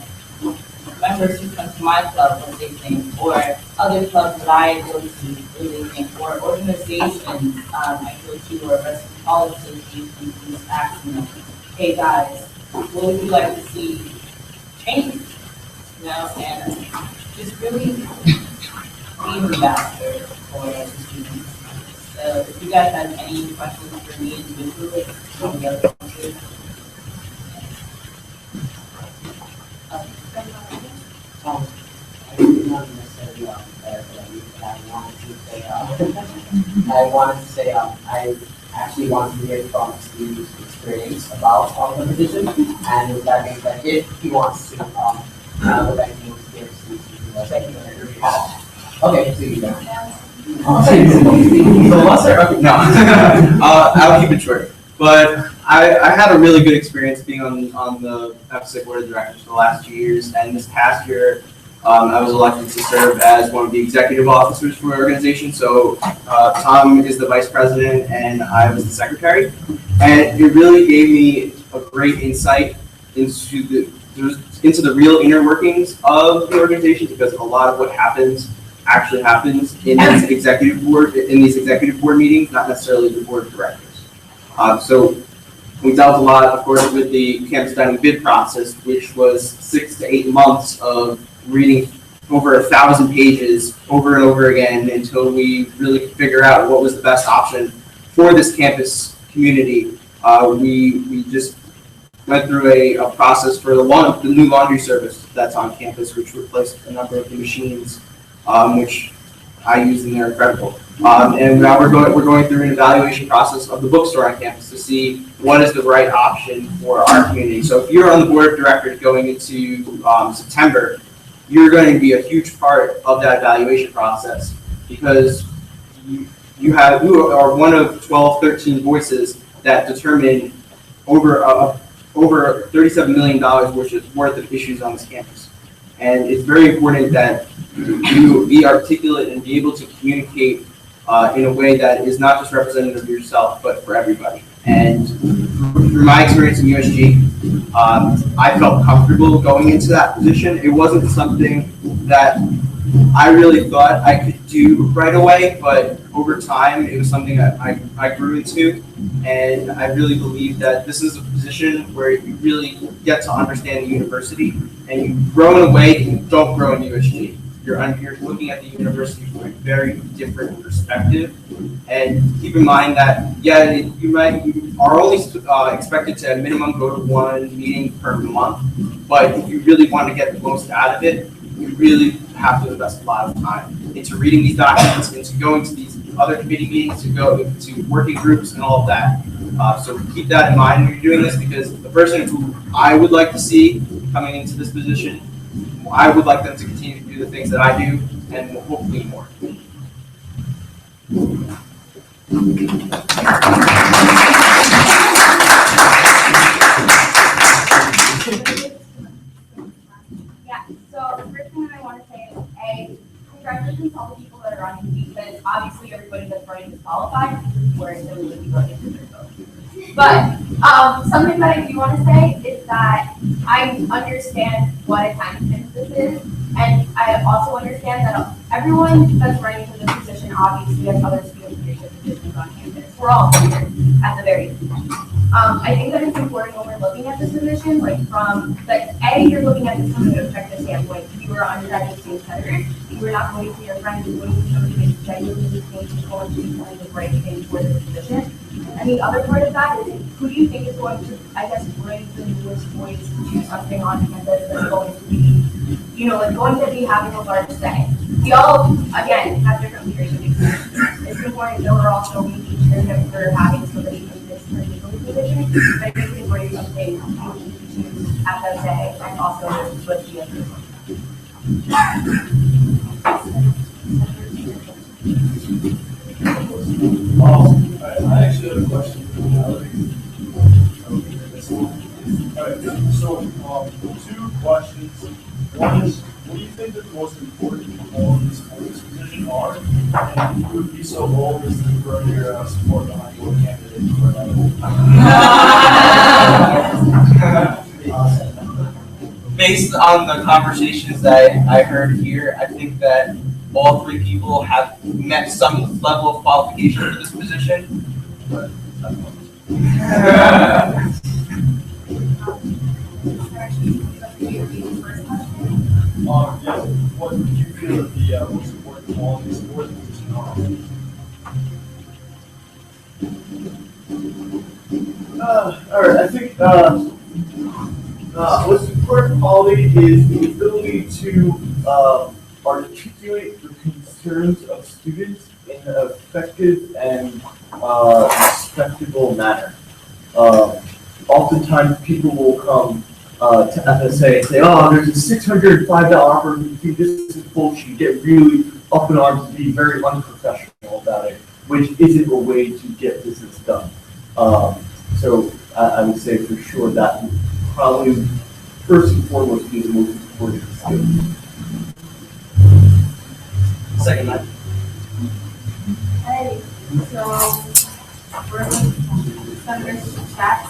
members who come to my club what they think, or other clubs that I go to what they think, or organizations I go to, or Western College associations who just ask, you know, hey guys, what would you like to see change? You know, and just really be an ambassador for the students. So if you guys have any questions for me individually, from the other countries, I didn't want to necessarily I wanted to say I actually wanted to hear from Steve's experience about the position, and with that being said, if he wants to, would like to give Steve a second interview. Okay, so you go. No, I'll keep it short. But I had a really good experience being on the FSA board of directors for the last 2 years, and this past year, I was elected to serve as one of the executive officers for the organization. So Tom is the vice president, and I was the secretary, and it really gave me a great insight into the real inner workings of the organization, because a lot of what happens actually happens in these executive board meetings, not necessarily the board of directors. So we dealt a lot, of course, with the campus dining bid process, which was 6 to 8 months of reading over 1,000 pages over and over again until we really could figure out what was the best option for this campus community. We just went through a process for the new laundry service that's on campus, which replaced a number of the machines, which I use, and they're incredible. And now we're going through an evaluation process of the bookstore on campus to see what is the right option for our community. So if you're on the board of directors going into September, you're going to be a huge part of that evaluation process because you are one of 12, 13 voices that determine over $37 million worth of issues on this campus. And it's very important that you be articulate and be able to communicate in a way that is not just representative of yourself, but for everybody. And through my experience in USG, I felt comfortable going into that position. It wasn't something that I really thought I could do right away, but over time, it was something that I grew into. And I really believe that this is a position where you really get to understand the university and you grow in a way that you don't grow in USG. You're looking at the university from a very different perspective. And keep in mind that, yeah, you are only expected to at minimum go to one meeting per month, but if you really want to get the most out of it, you really have to invest a lot of time into reading these documents, into going to these other committee meetings, to go to working groups and all of that. So keep that in mind when you're doing this, because the person who I would like to see coming into this position, I would like them to continue to do the things that I do, and hopefully more. Yeah, so the first thing I want to say is, congratulations to all the people that are running, because obviously everybody that's running is qualified, whereas they would be going into their vote. But something that I do want to say is that I understand what a time commitment this is, and I also understand that everyone that's running for this position obviously has other student leadership positions on campus. We're all here at the very least. I think that it's important when we're looking at this position, you're looking at this from an objective standpoint. You are undergraduate student senators. You are not going to be your friend. You're going to be somebody that's genuinely going to go and do something the right thing for this position. And the other part of that is, who do you think is going to, I guess, bring the newest voice to do something on campus that's going to be, going to be having a large say? We all, again, have different leadership experiences. It's important that we're also making sure that we're having somebody in this particular position, but if we can bring something unique to FSA and also with the other. I actually have a question for Valerie. Alright, so two questions. One is, what do you think that the most important qualities for this position are? And if you would be so bold as to throw your support behind your candidate for Based on the conversations that I heard here, I think that all three people have met some level of qualification for this position. But yes, what do you feel that the most important qualities for the position are? All right, I think most important quality is the ability to articulate the concerns of students in an effective and respectable manner. Oftentimes, people will come to FSA and say, "Oh, there's a $605 operating fee. This is bullshit." Get really up in arms and be very unprofessional about it, which isn't a way to get business done. So I would say for sure that would probably first and foremost be the most important skill. Second line. Hey, so we're Senator Chats.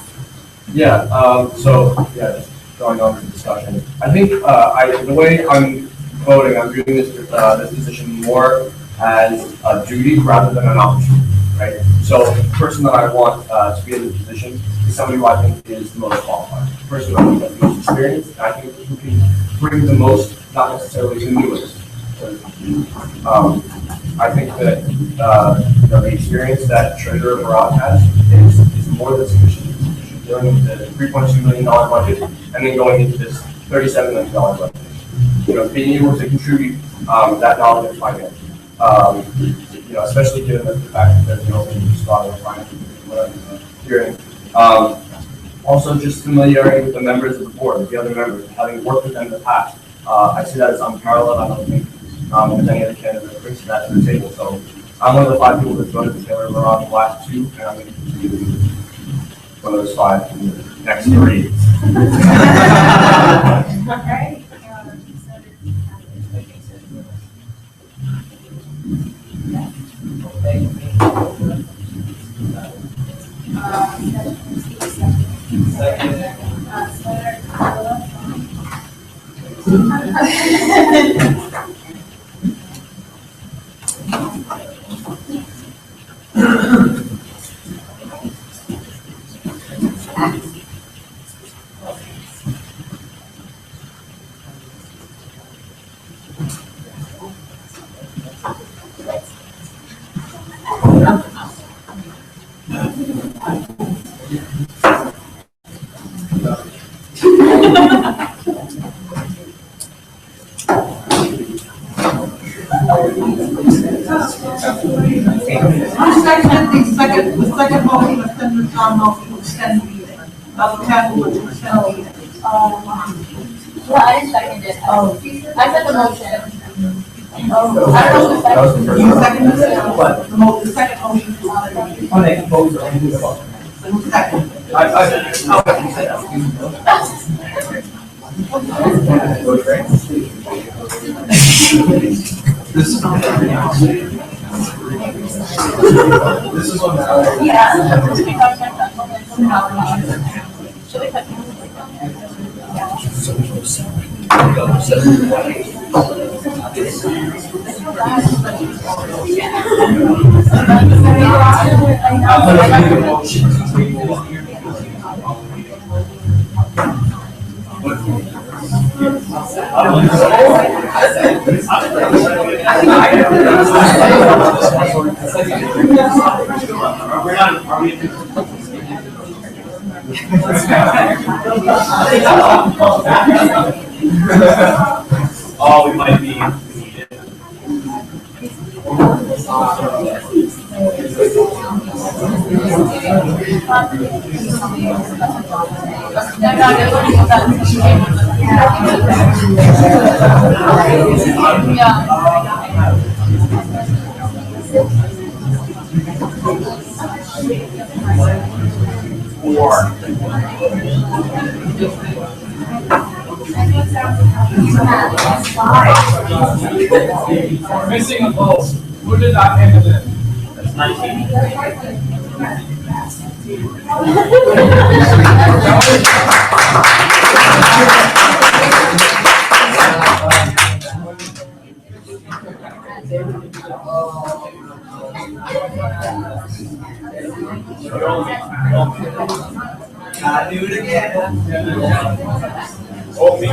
Yeah, just going on with the discussion. I think the way I'm voting, I'm viewing this position more as a duty rather than an option, right? So the person that I want to be in the position is somebody who I think is the most qualified, the person who has the most experience, and I think who can bring the most, not necessarily the newest. I think that the experience that Treasurer Barad has is more than sufficient. Dealing with the $3.2 million budget and then going into this $37 million budget. Being able to contribute that knowledge and finance Especially given the fact that there's no strong requirement what I'm hearing. Also, just familiarity with the members of the board, the other members, having worked with them in the past. I see that as unparalleled. I don't think there's any other candidate that brings that to the table. So I'm one of the 5 people that voted for Taylor Laurent the last 2, and I'm going to continue to be one of those 5 in the next 3. The second motion was Senator John Murphy to extend the meeting. Capital to extend the meeting. Well, I didn't second it. I said the motion. You seconded it? What? The second motion to extend the meeting. On the proposal, and who's about? Who's second? This is on This is on the. Yeah. Should we put? Oh, we might be. We're missing a vote. Who did not hand it in? That's 19. Gotta do it again. Oh, me.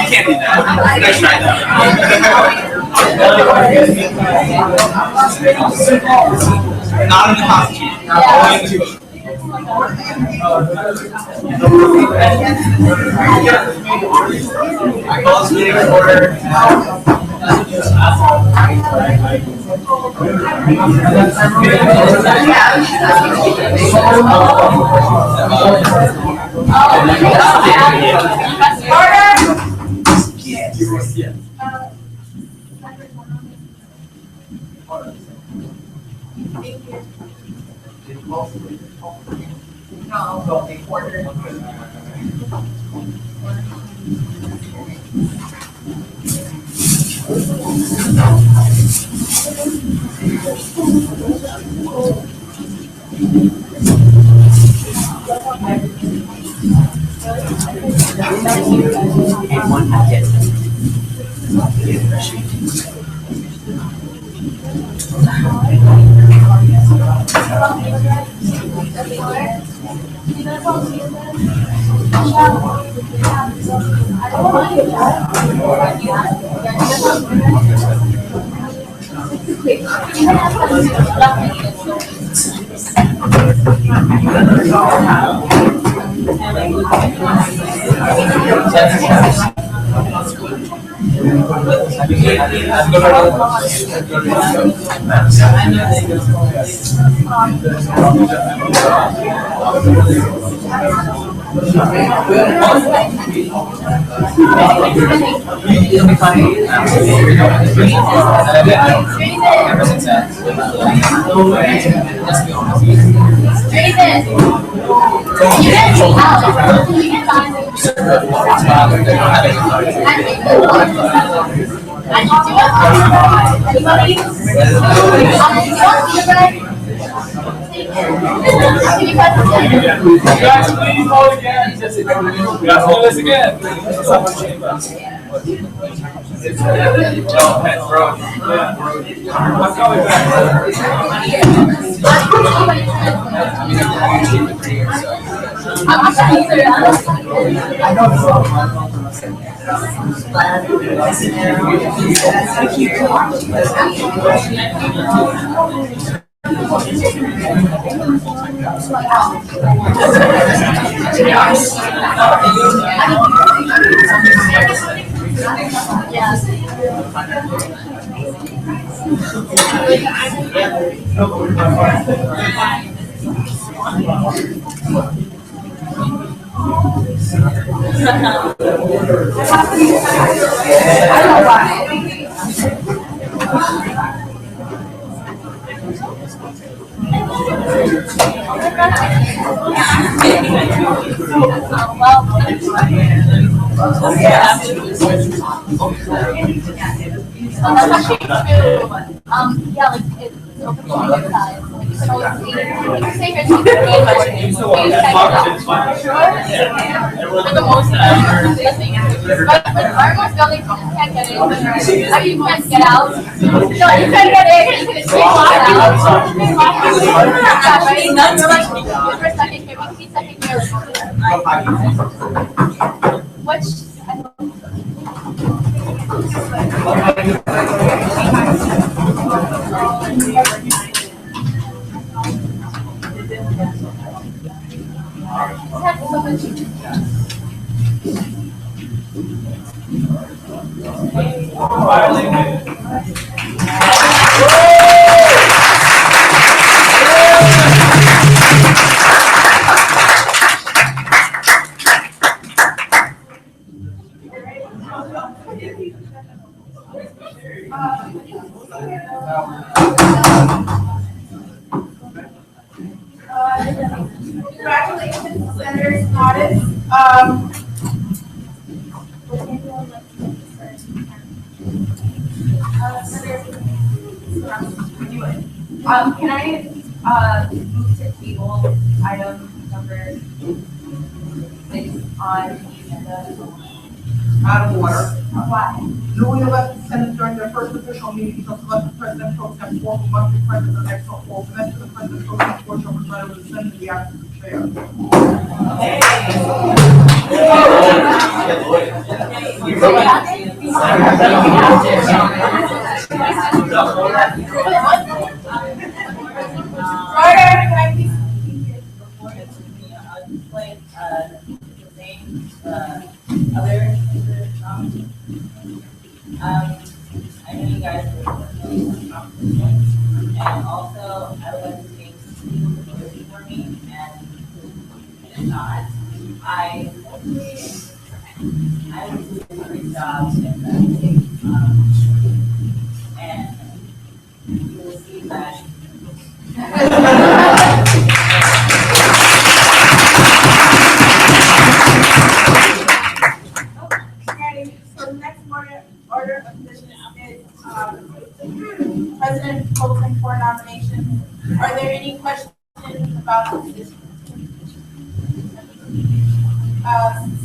Can't be that. Let's try that. Not in the Constitution. Only in the I call this meeting to order. Guys, please hold again. Guys, do this again. Yeah, like it's open to the inside. So it's say you're taking for the most but almost buildings can't get in. I mean, you can't get out. No, you can't get in. You can walk out. Yeah, right? You're like, for a second here, we can be second here. Which, I don't Congratulations, Senators Modest. Can I move to table item number 6 on the agenda? Out of order. Why? Newly elected Senate during their first official meeting shall select the President Pro Tem 4 who must be present the next full. The next to the President Pro Tem 4 shall preside over the Senate in the absence of the chair. I know you guys are and also I would like to thank you for voting for me, and if not, I will do a great job in that. And you will see that. Okay, so the next order of business is President Pro Tem 4 nomination. Are there any questions questions about the position?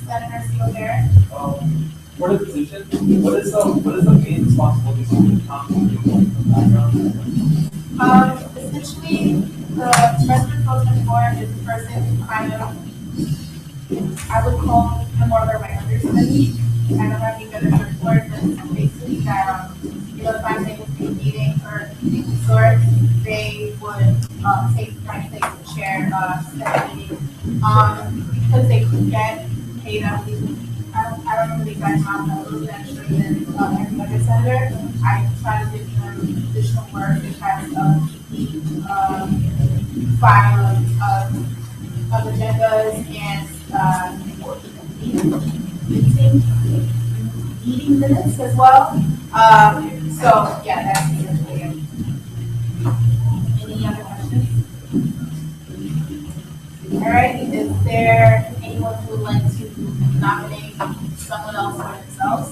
Senator Steele Barrett. For the position, what is the main responsibilities of the council background? Essentially, the president pro tempore is the person who kind of, I would call him more of a understudy, kind of having better report, but basically that, if I'm able to be meeting or anything of the sort, they would, take the chair, Senate meeting. Because they could get paid out, I don't remember the exact amount, but a little bit extra than, every other senator. I try to give them additional work, they try to, file of agendas and meeting minutes as well. So yeah, that's essentially it. Any other questions? All right, is there anyone who would like to nominate someone else or themselves?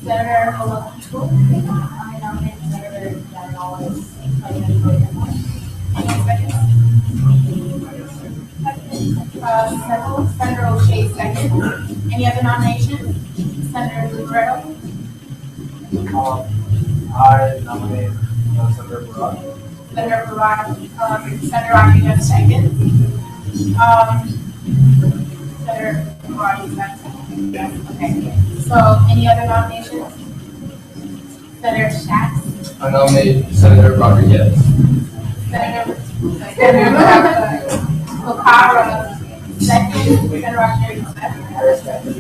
Senator Malone. I nominate Senator Diane Wallace. Any seconds? Senator O'Shea, second. Any other nominations? Senator Libretto? I nominate Senator Barat. Senator Barat, Senator Rodriguez, second. Senator Barat, second. Yes, okay. So, any other nominations? Senator Schatz? I nominate Senator Rodriguez. Senator Okara, second. Senator Rodriguez, second.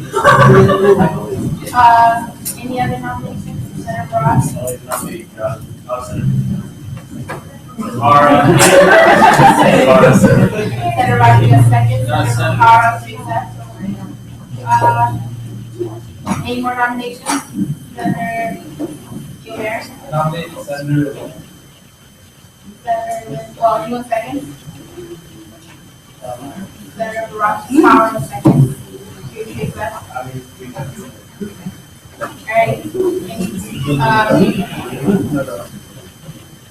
Any other nominations? Senator Barat? Senator Rodriguez, second. Senator Okara, accept. Any more nominations? Senator Gilbert? Nominate Senator. Well, you want second? Senator Barat, Power, second. You take that? Alright.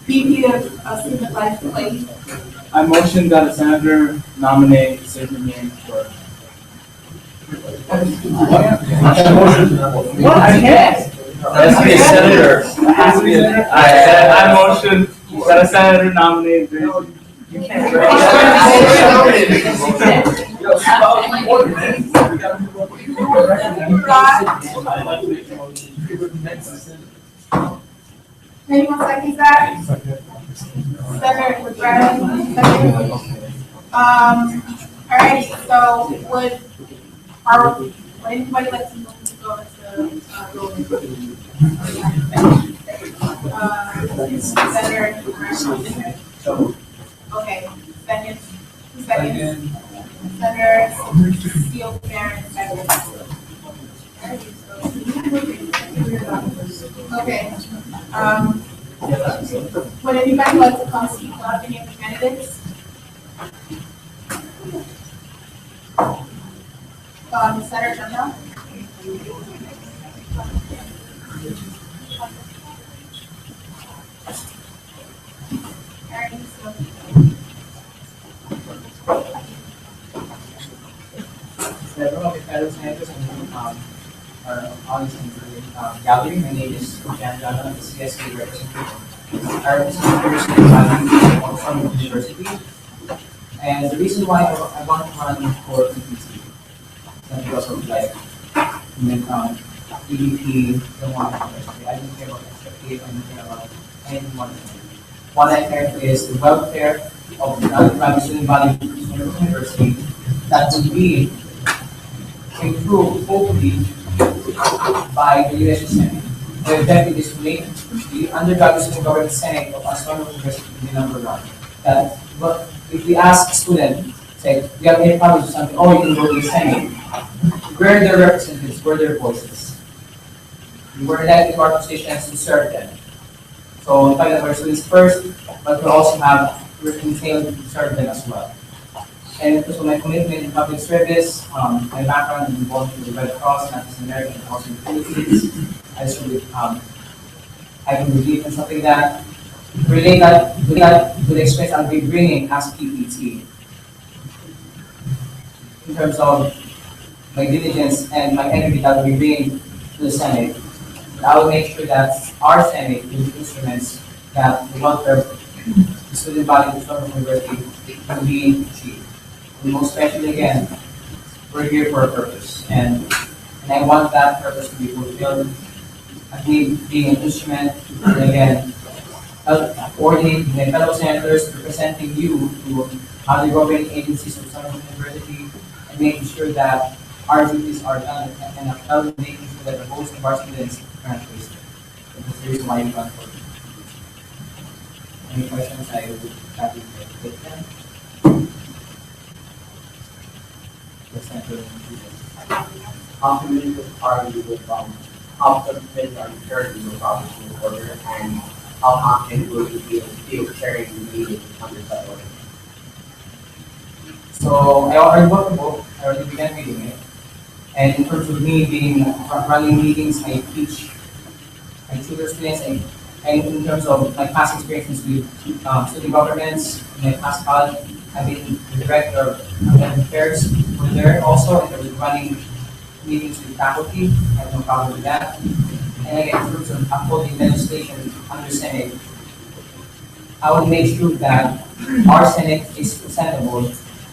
VP of Student Life, please. I motion that a senator nominate Sigmund Yang for. What? I can't. It has to be a senator. It has to be a senator. I motion that a senator nominate. You can't. Anyone second that? Senator Libretto, second. Alrighty, so would anybody like to move to go into, Senator Libretto? Okay, second. Senator Steele Barrett, second. Okay, would anybody like to come speak about any of the candidates? Senator Jumbo? Several of the federal senators and are on this gathering. My name is Jan Jana, the CSK representative. I represent the University from the university. And the reason why I want to run for PPT is because of like EDP, don't want to I don't care about SFP, I don't care about anyone. What I care for is the welfare of the undergraduate student body of the university that would be improved hopefully by the USG Senate. The objective is to make the undergraduate student government Senate of Astronomy University the number one. That but if we ask a student, say, we have any problem with something, oh, you can go to the Senate. Where are their representatives? Where are their voices? We're elected to our positions to serve them. So, in fact, our students first, but we also have entailed to serve them as well. And because of my commitment in public service, my background is involved in the Red Cross, not just in America, but also in the Philippines. I just really, I can believe in something like that. related to the experience I'll be bringing as PPT in terms of my diligence and my energy that I'll be bringing to the Senate. I will make sure that our Senate is instruments that the welfare of the student body of Southern University will be achieved. And most especially again, we're here for a purpose, and I want that purpose to be fulfilled. I believe being an instrument, and again, coordinating my fellow senators, representing you to other governing agencies of Southern University, and making sure that our duties are done, and making sure that the votes of our students are not wasted. That's the reason why you got for it. Any questions? I would happy to take them. How familiar are you with, how committed are you currently with Robert's Rule of Order, and how confident will you feel carrying the meeting under that order? So I already wrote the book, I already began reading it. And in terms of me being running meetings, I tutor students, and in terms of my past experiences with student governments, in my past college, I've been the director of academic affairs over there also, and I was running meetings with faculty. I have no problem with that. And again, in terms of upholding legislation under Senate, I will make sure that our Senate is presentable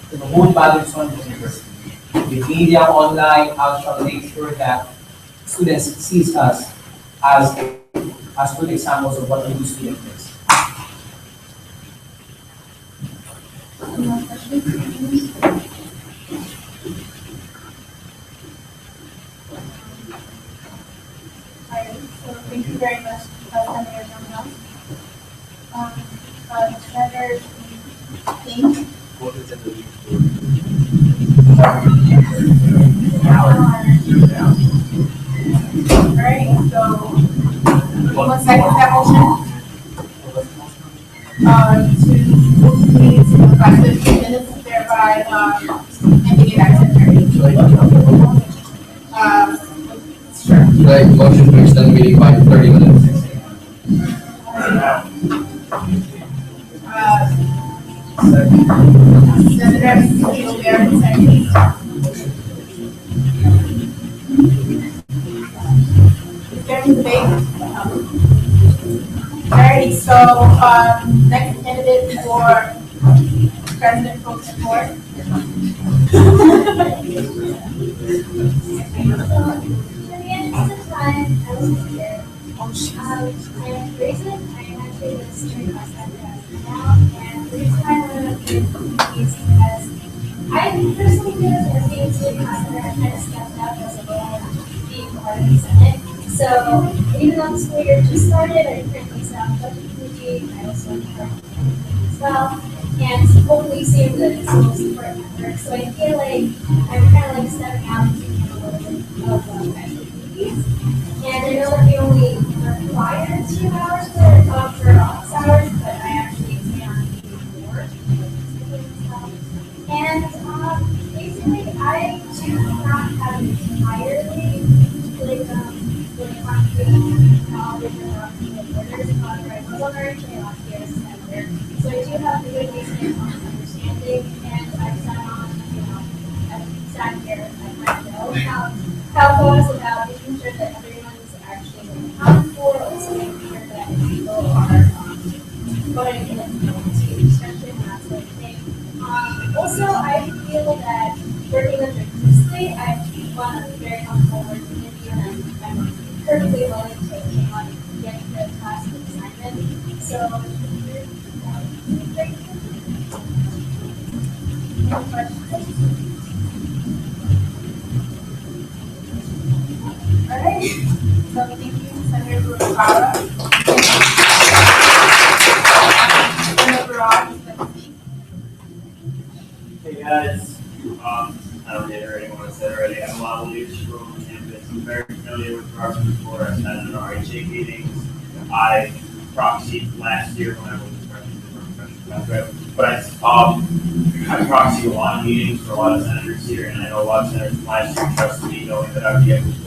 to the whole body of Southern University. With media, online, I shall make sure that students sees us as good examples of what a good student is. Any more questions? Alright, so thank you very much, Senator Romano. Senator King. Alright, so anyone second that motion? To please request 15 minutes, thereby ending it at 10:30. Sure. Like, motion to extend the meeting by 30 minutes. Senator Gilbert, second. Is there any debate? Alrighty, so next candidate for President Pro Support. In the interest of time, I was here. And the reason I'm actually the student class now, and the reason I wanted to do is because I personally feel as being student class I kind of stepped up as a role being part of the Senate. So even though the school year just started, I currently sit on the budget committee. I also am part of the committee as well. And hopefully soon the school support network. So I feel like I'm kind of like stepping out and taking a little bit of activities. And I know that we only require 2 hours for office hours, but I actually stay on meeting more. And basically, I do not have entirely like concrete knowledge around the orders. However, I was on our chain here as senator, so I do have a good baseline understanding, and I've sat on, I've sat here, I might know how it goes about making sure that everyone is actually accounted for, also making sure that people are voting in to discussion, that sort of thing. Also, I feel that working under Tuesday, I'm very comfortable working with you, and I'm perfectly willing to take on getting the class assignment. So, great. Any questions? All right. So thank you, Senator Rivera. Senator Ross. Hey guys, I don't reiterate what I said already. I have a lot of leadership roles on campus. I'm very familiar with Robert's Rule of Order. I've sat in RHA meetings. I proxied last year when I was freshman, but I proxied a lot of meetings for a lot of senators here, and I know a lot of senators last year trusted me knowing that I would be able to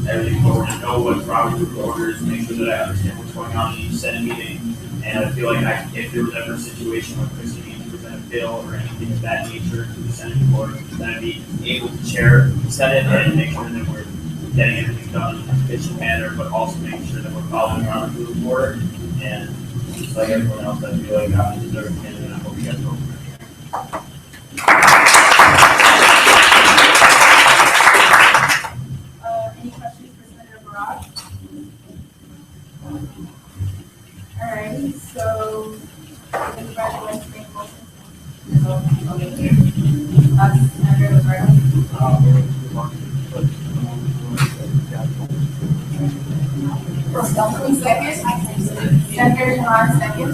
everything forward, to know what Robert Group orders, make sure that I understand what's going on in each Senate meeting. And I feel like if there was ever a situation where Christie needed to present a bill or anything of that nature to the Senate floor, then I'd be able to chair the Senate and make sure that we're getting everything done in an efficient manner, but also making sure that we're following Robert Group order. And just like everyone else, I feel like I'm a deserving candidate, and I hope you guys vote for me. Any questions for Senator Barrage? Alright, so the president make motion. Senator Roberto. Second. Senator Juan, second.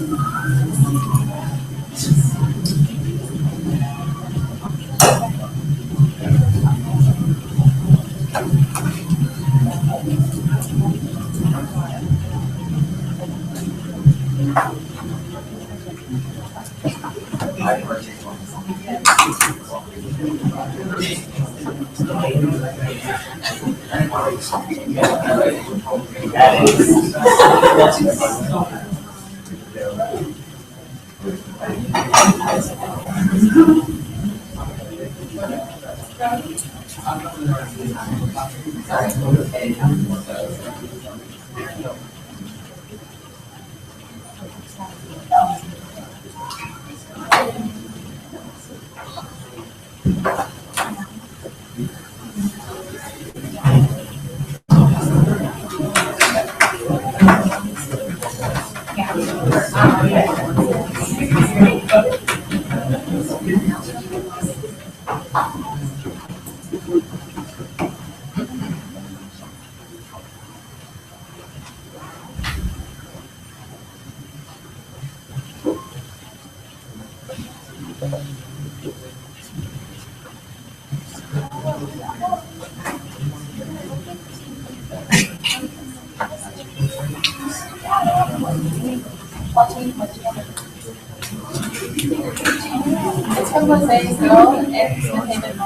It's from Jose, so it's the payment.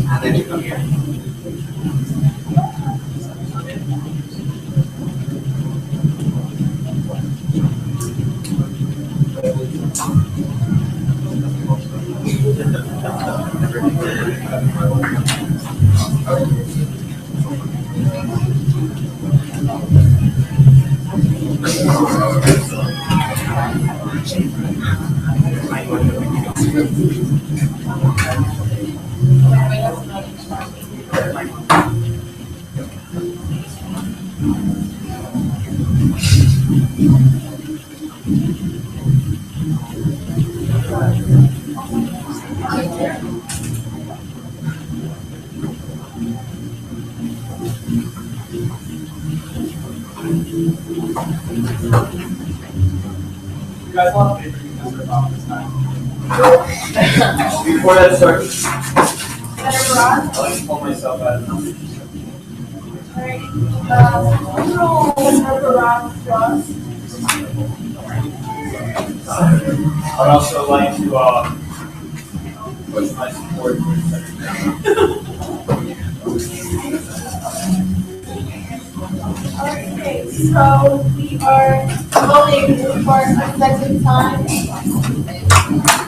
And then you come here. You guys want to paper you can serve off this time. Before that starts, Senator Barrage. I like to pull myself out of the Alright, Senator Barrage, Ross. I'd also like to push my support for Okay, so we are voting for a second time.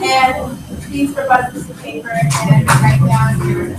And please provide us with paper and write down your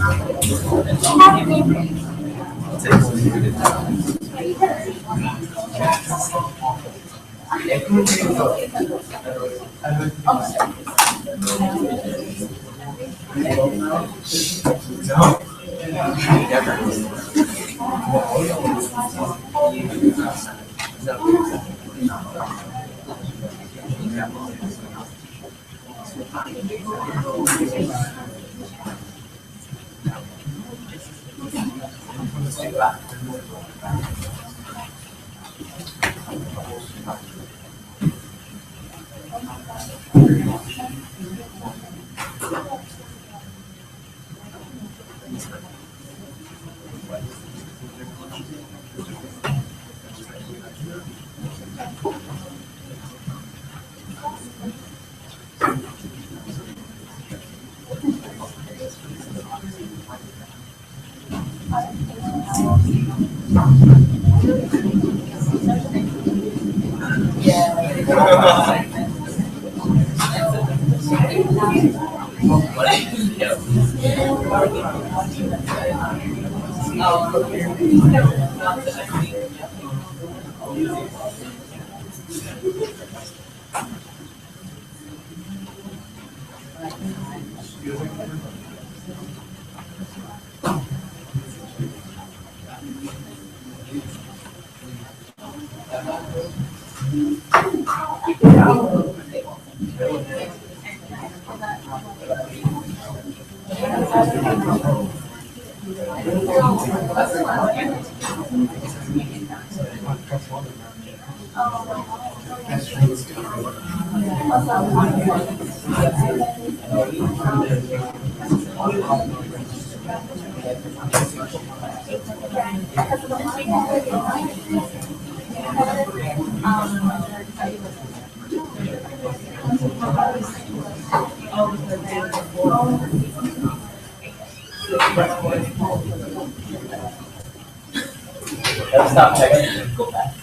Stop checking. Go back.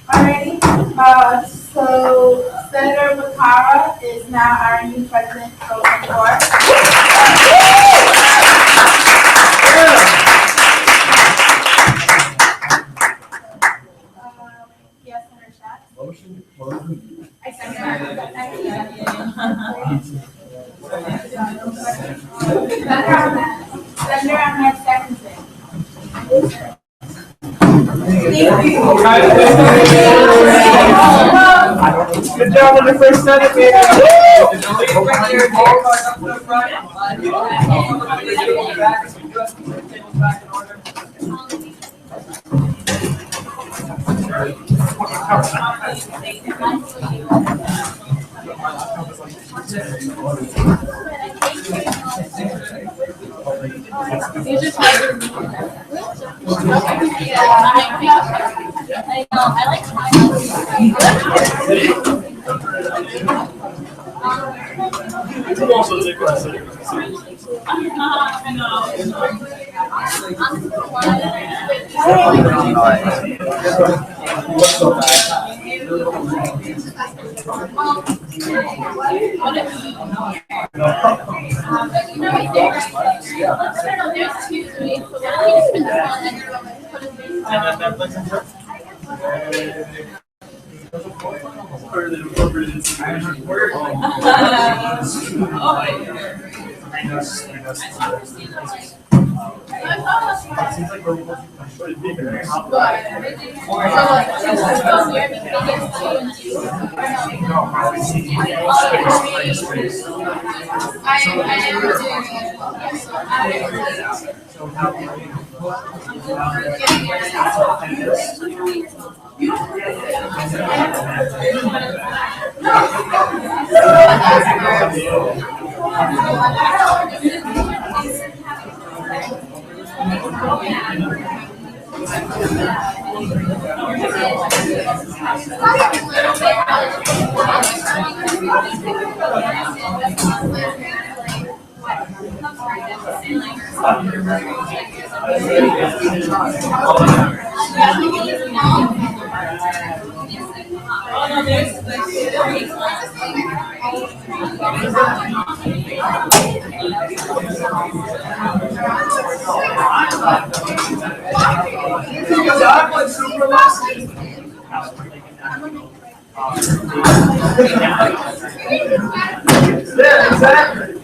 Alrighty, so Senator Bakara is now our new president pro tempore. Yes, Senator Schatz. Motion to close the meeting. I second that. Senator Ahmed seconds it. Good job on the first Senate You just like I know, I like You also take precedent. Yeah, exactly.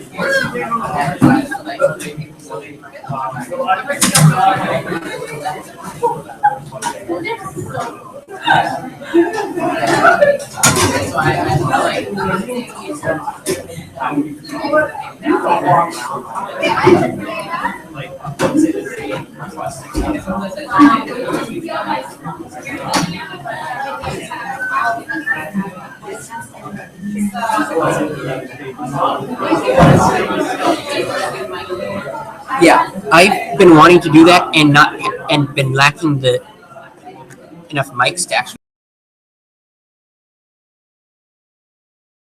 Yeah, I've been wanting to do that and not and been lacking the enough mics to actually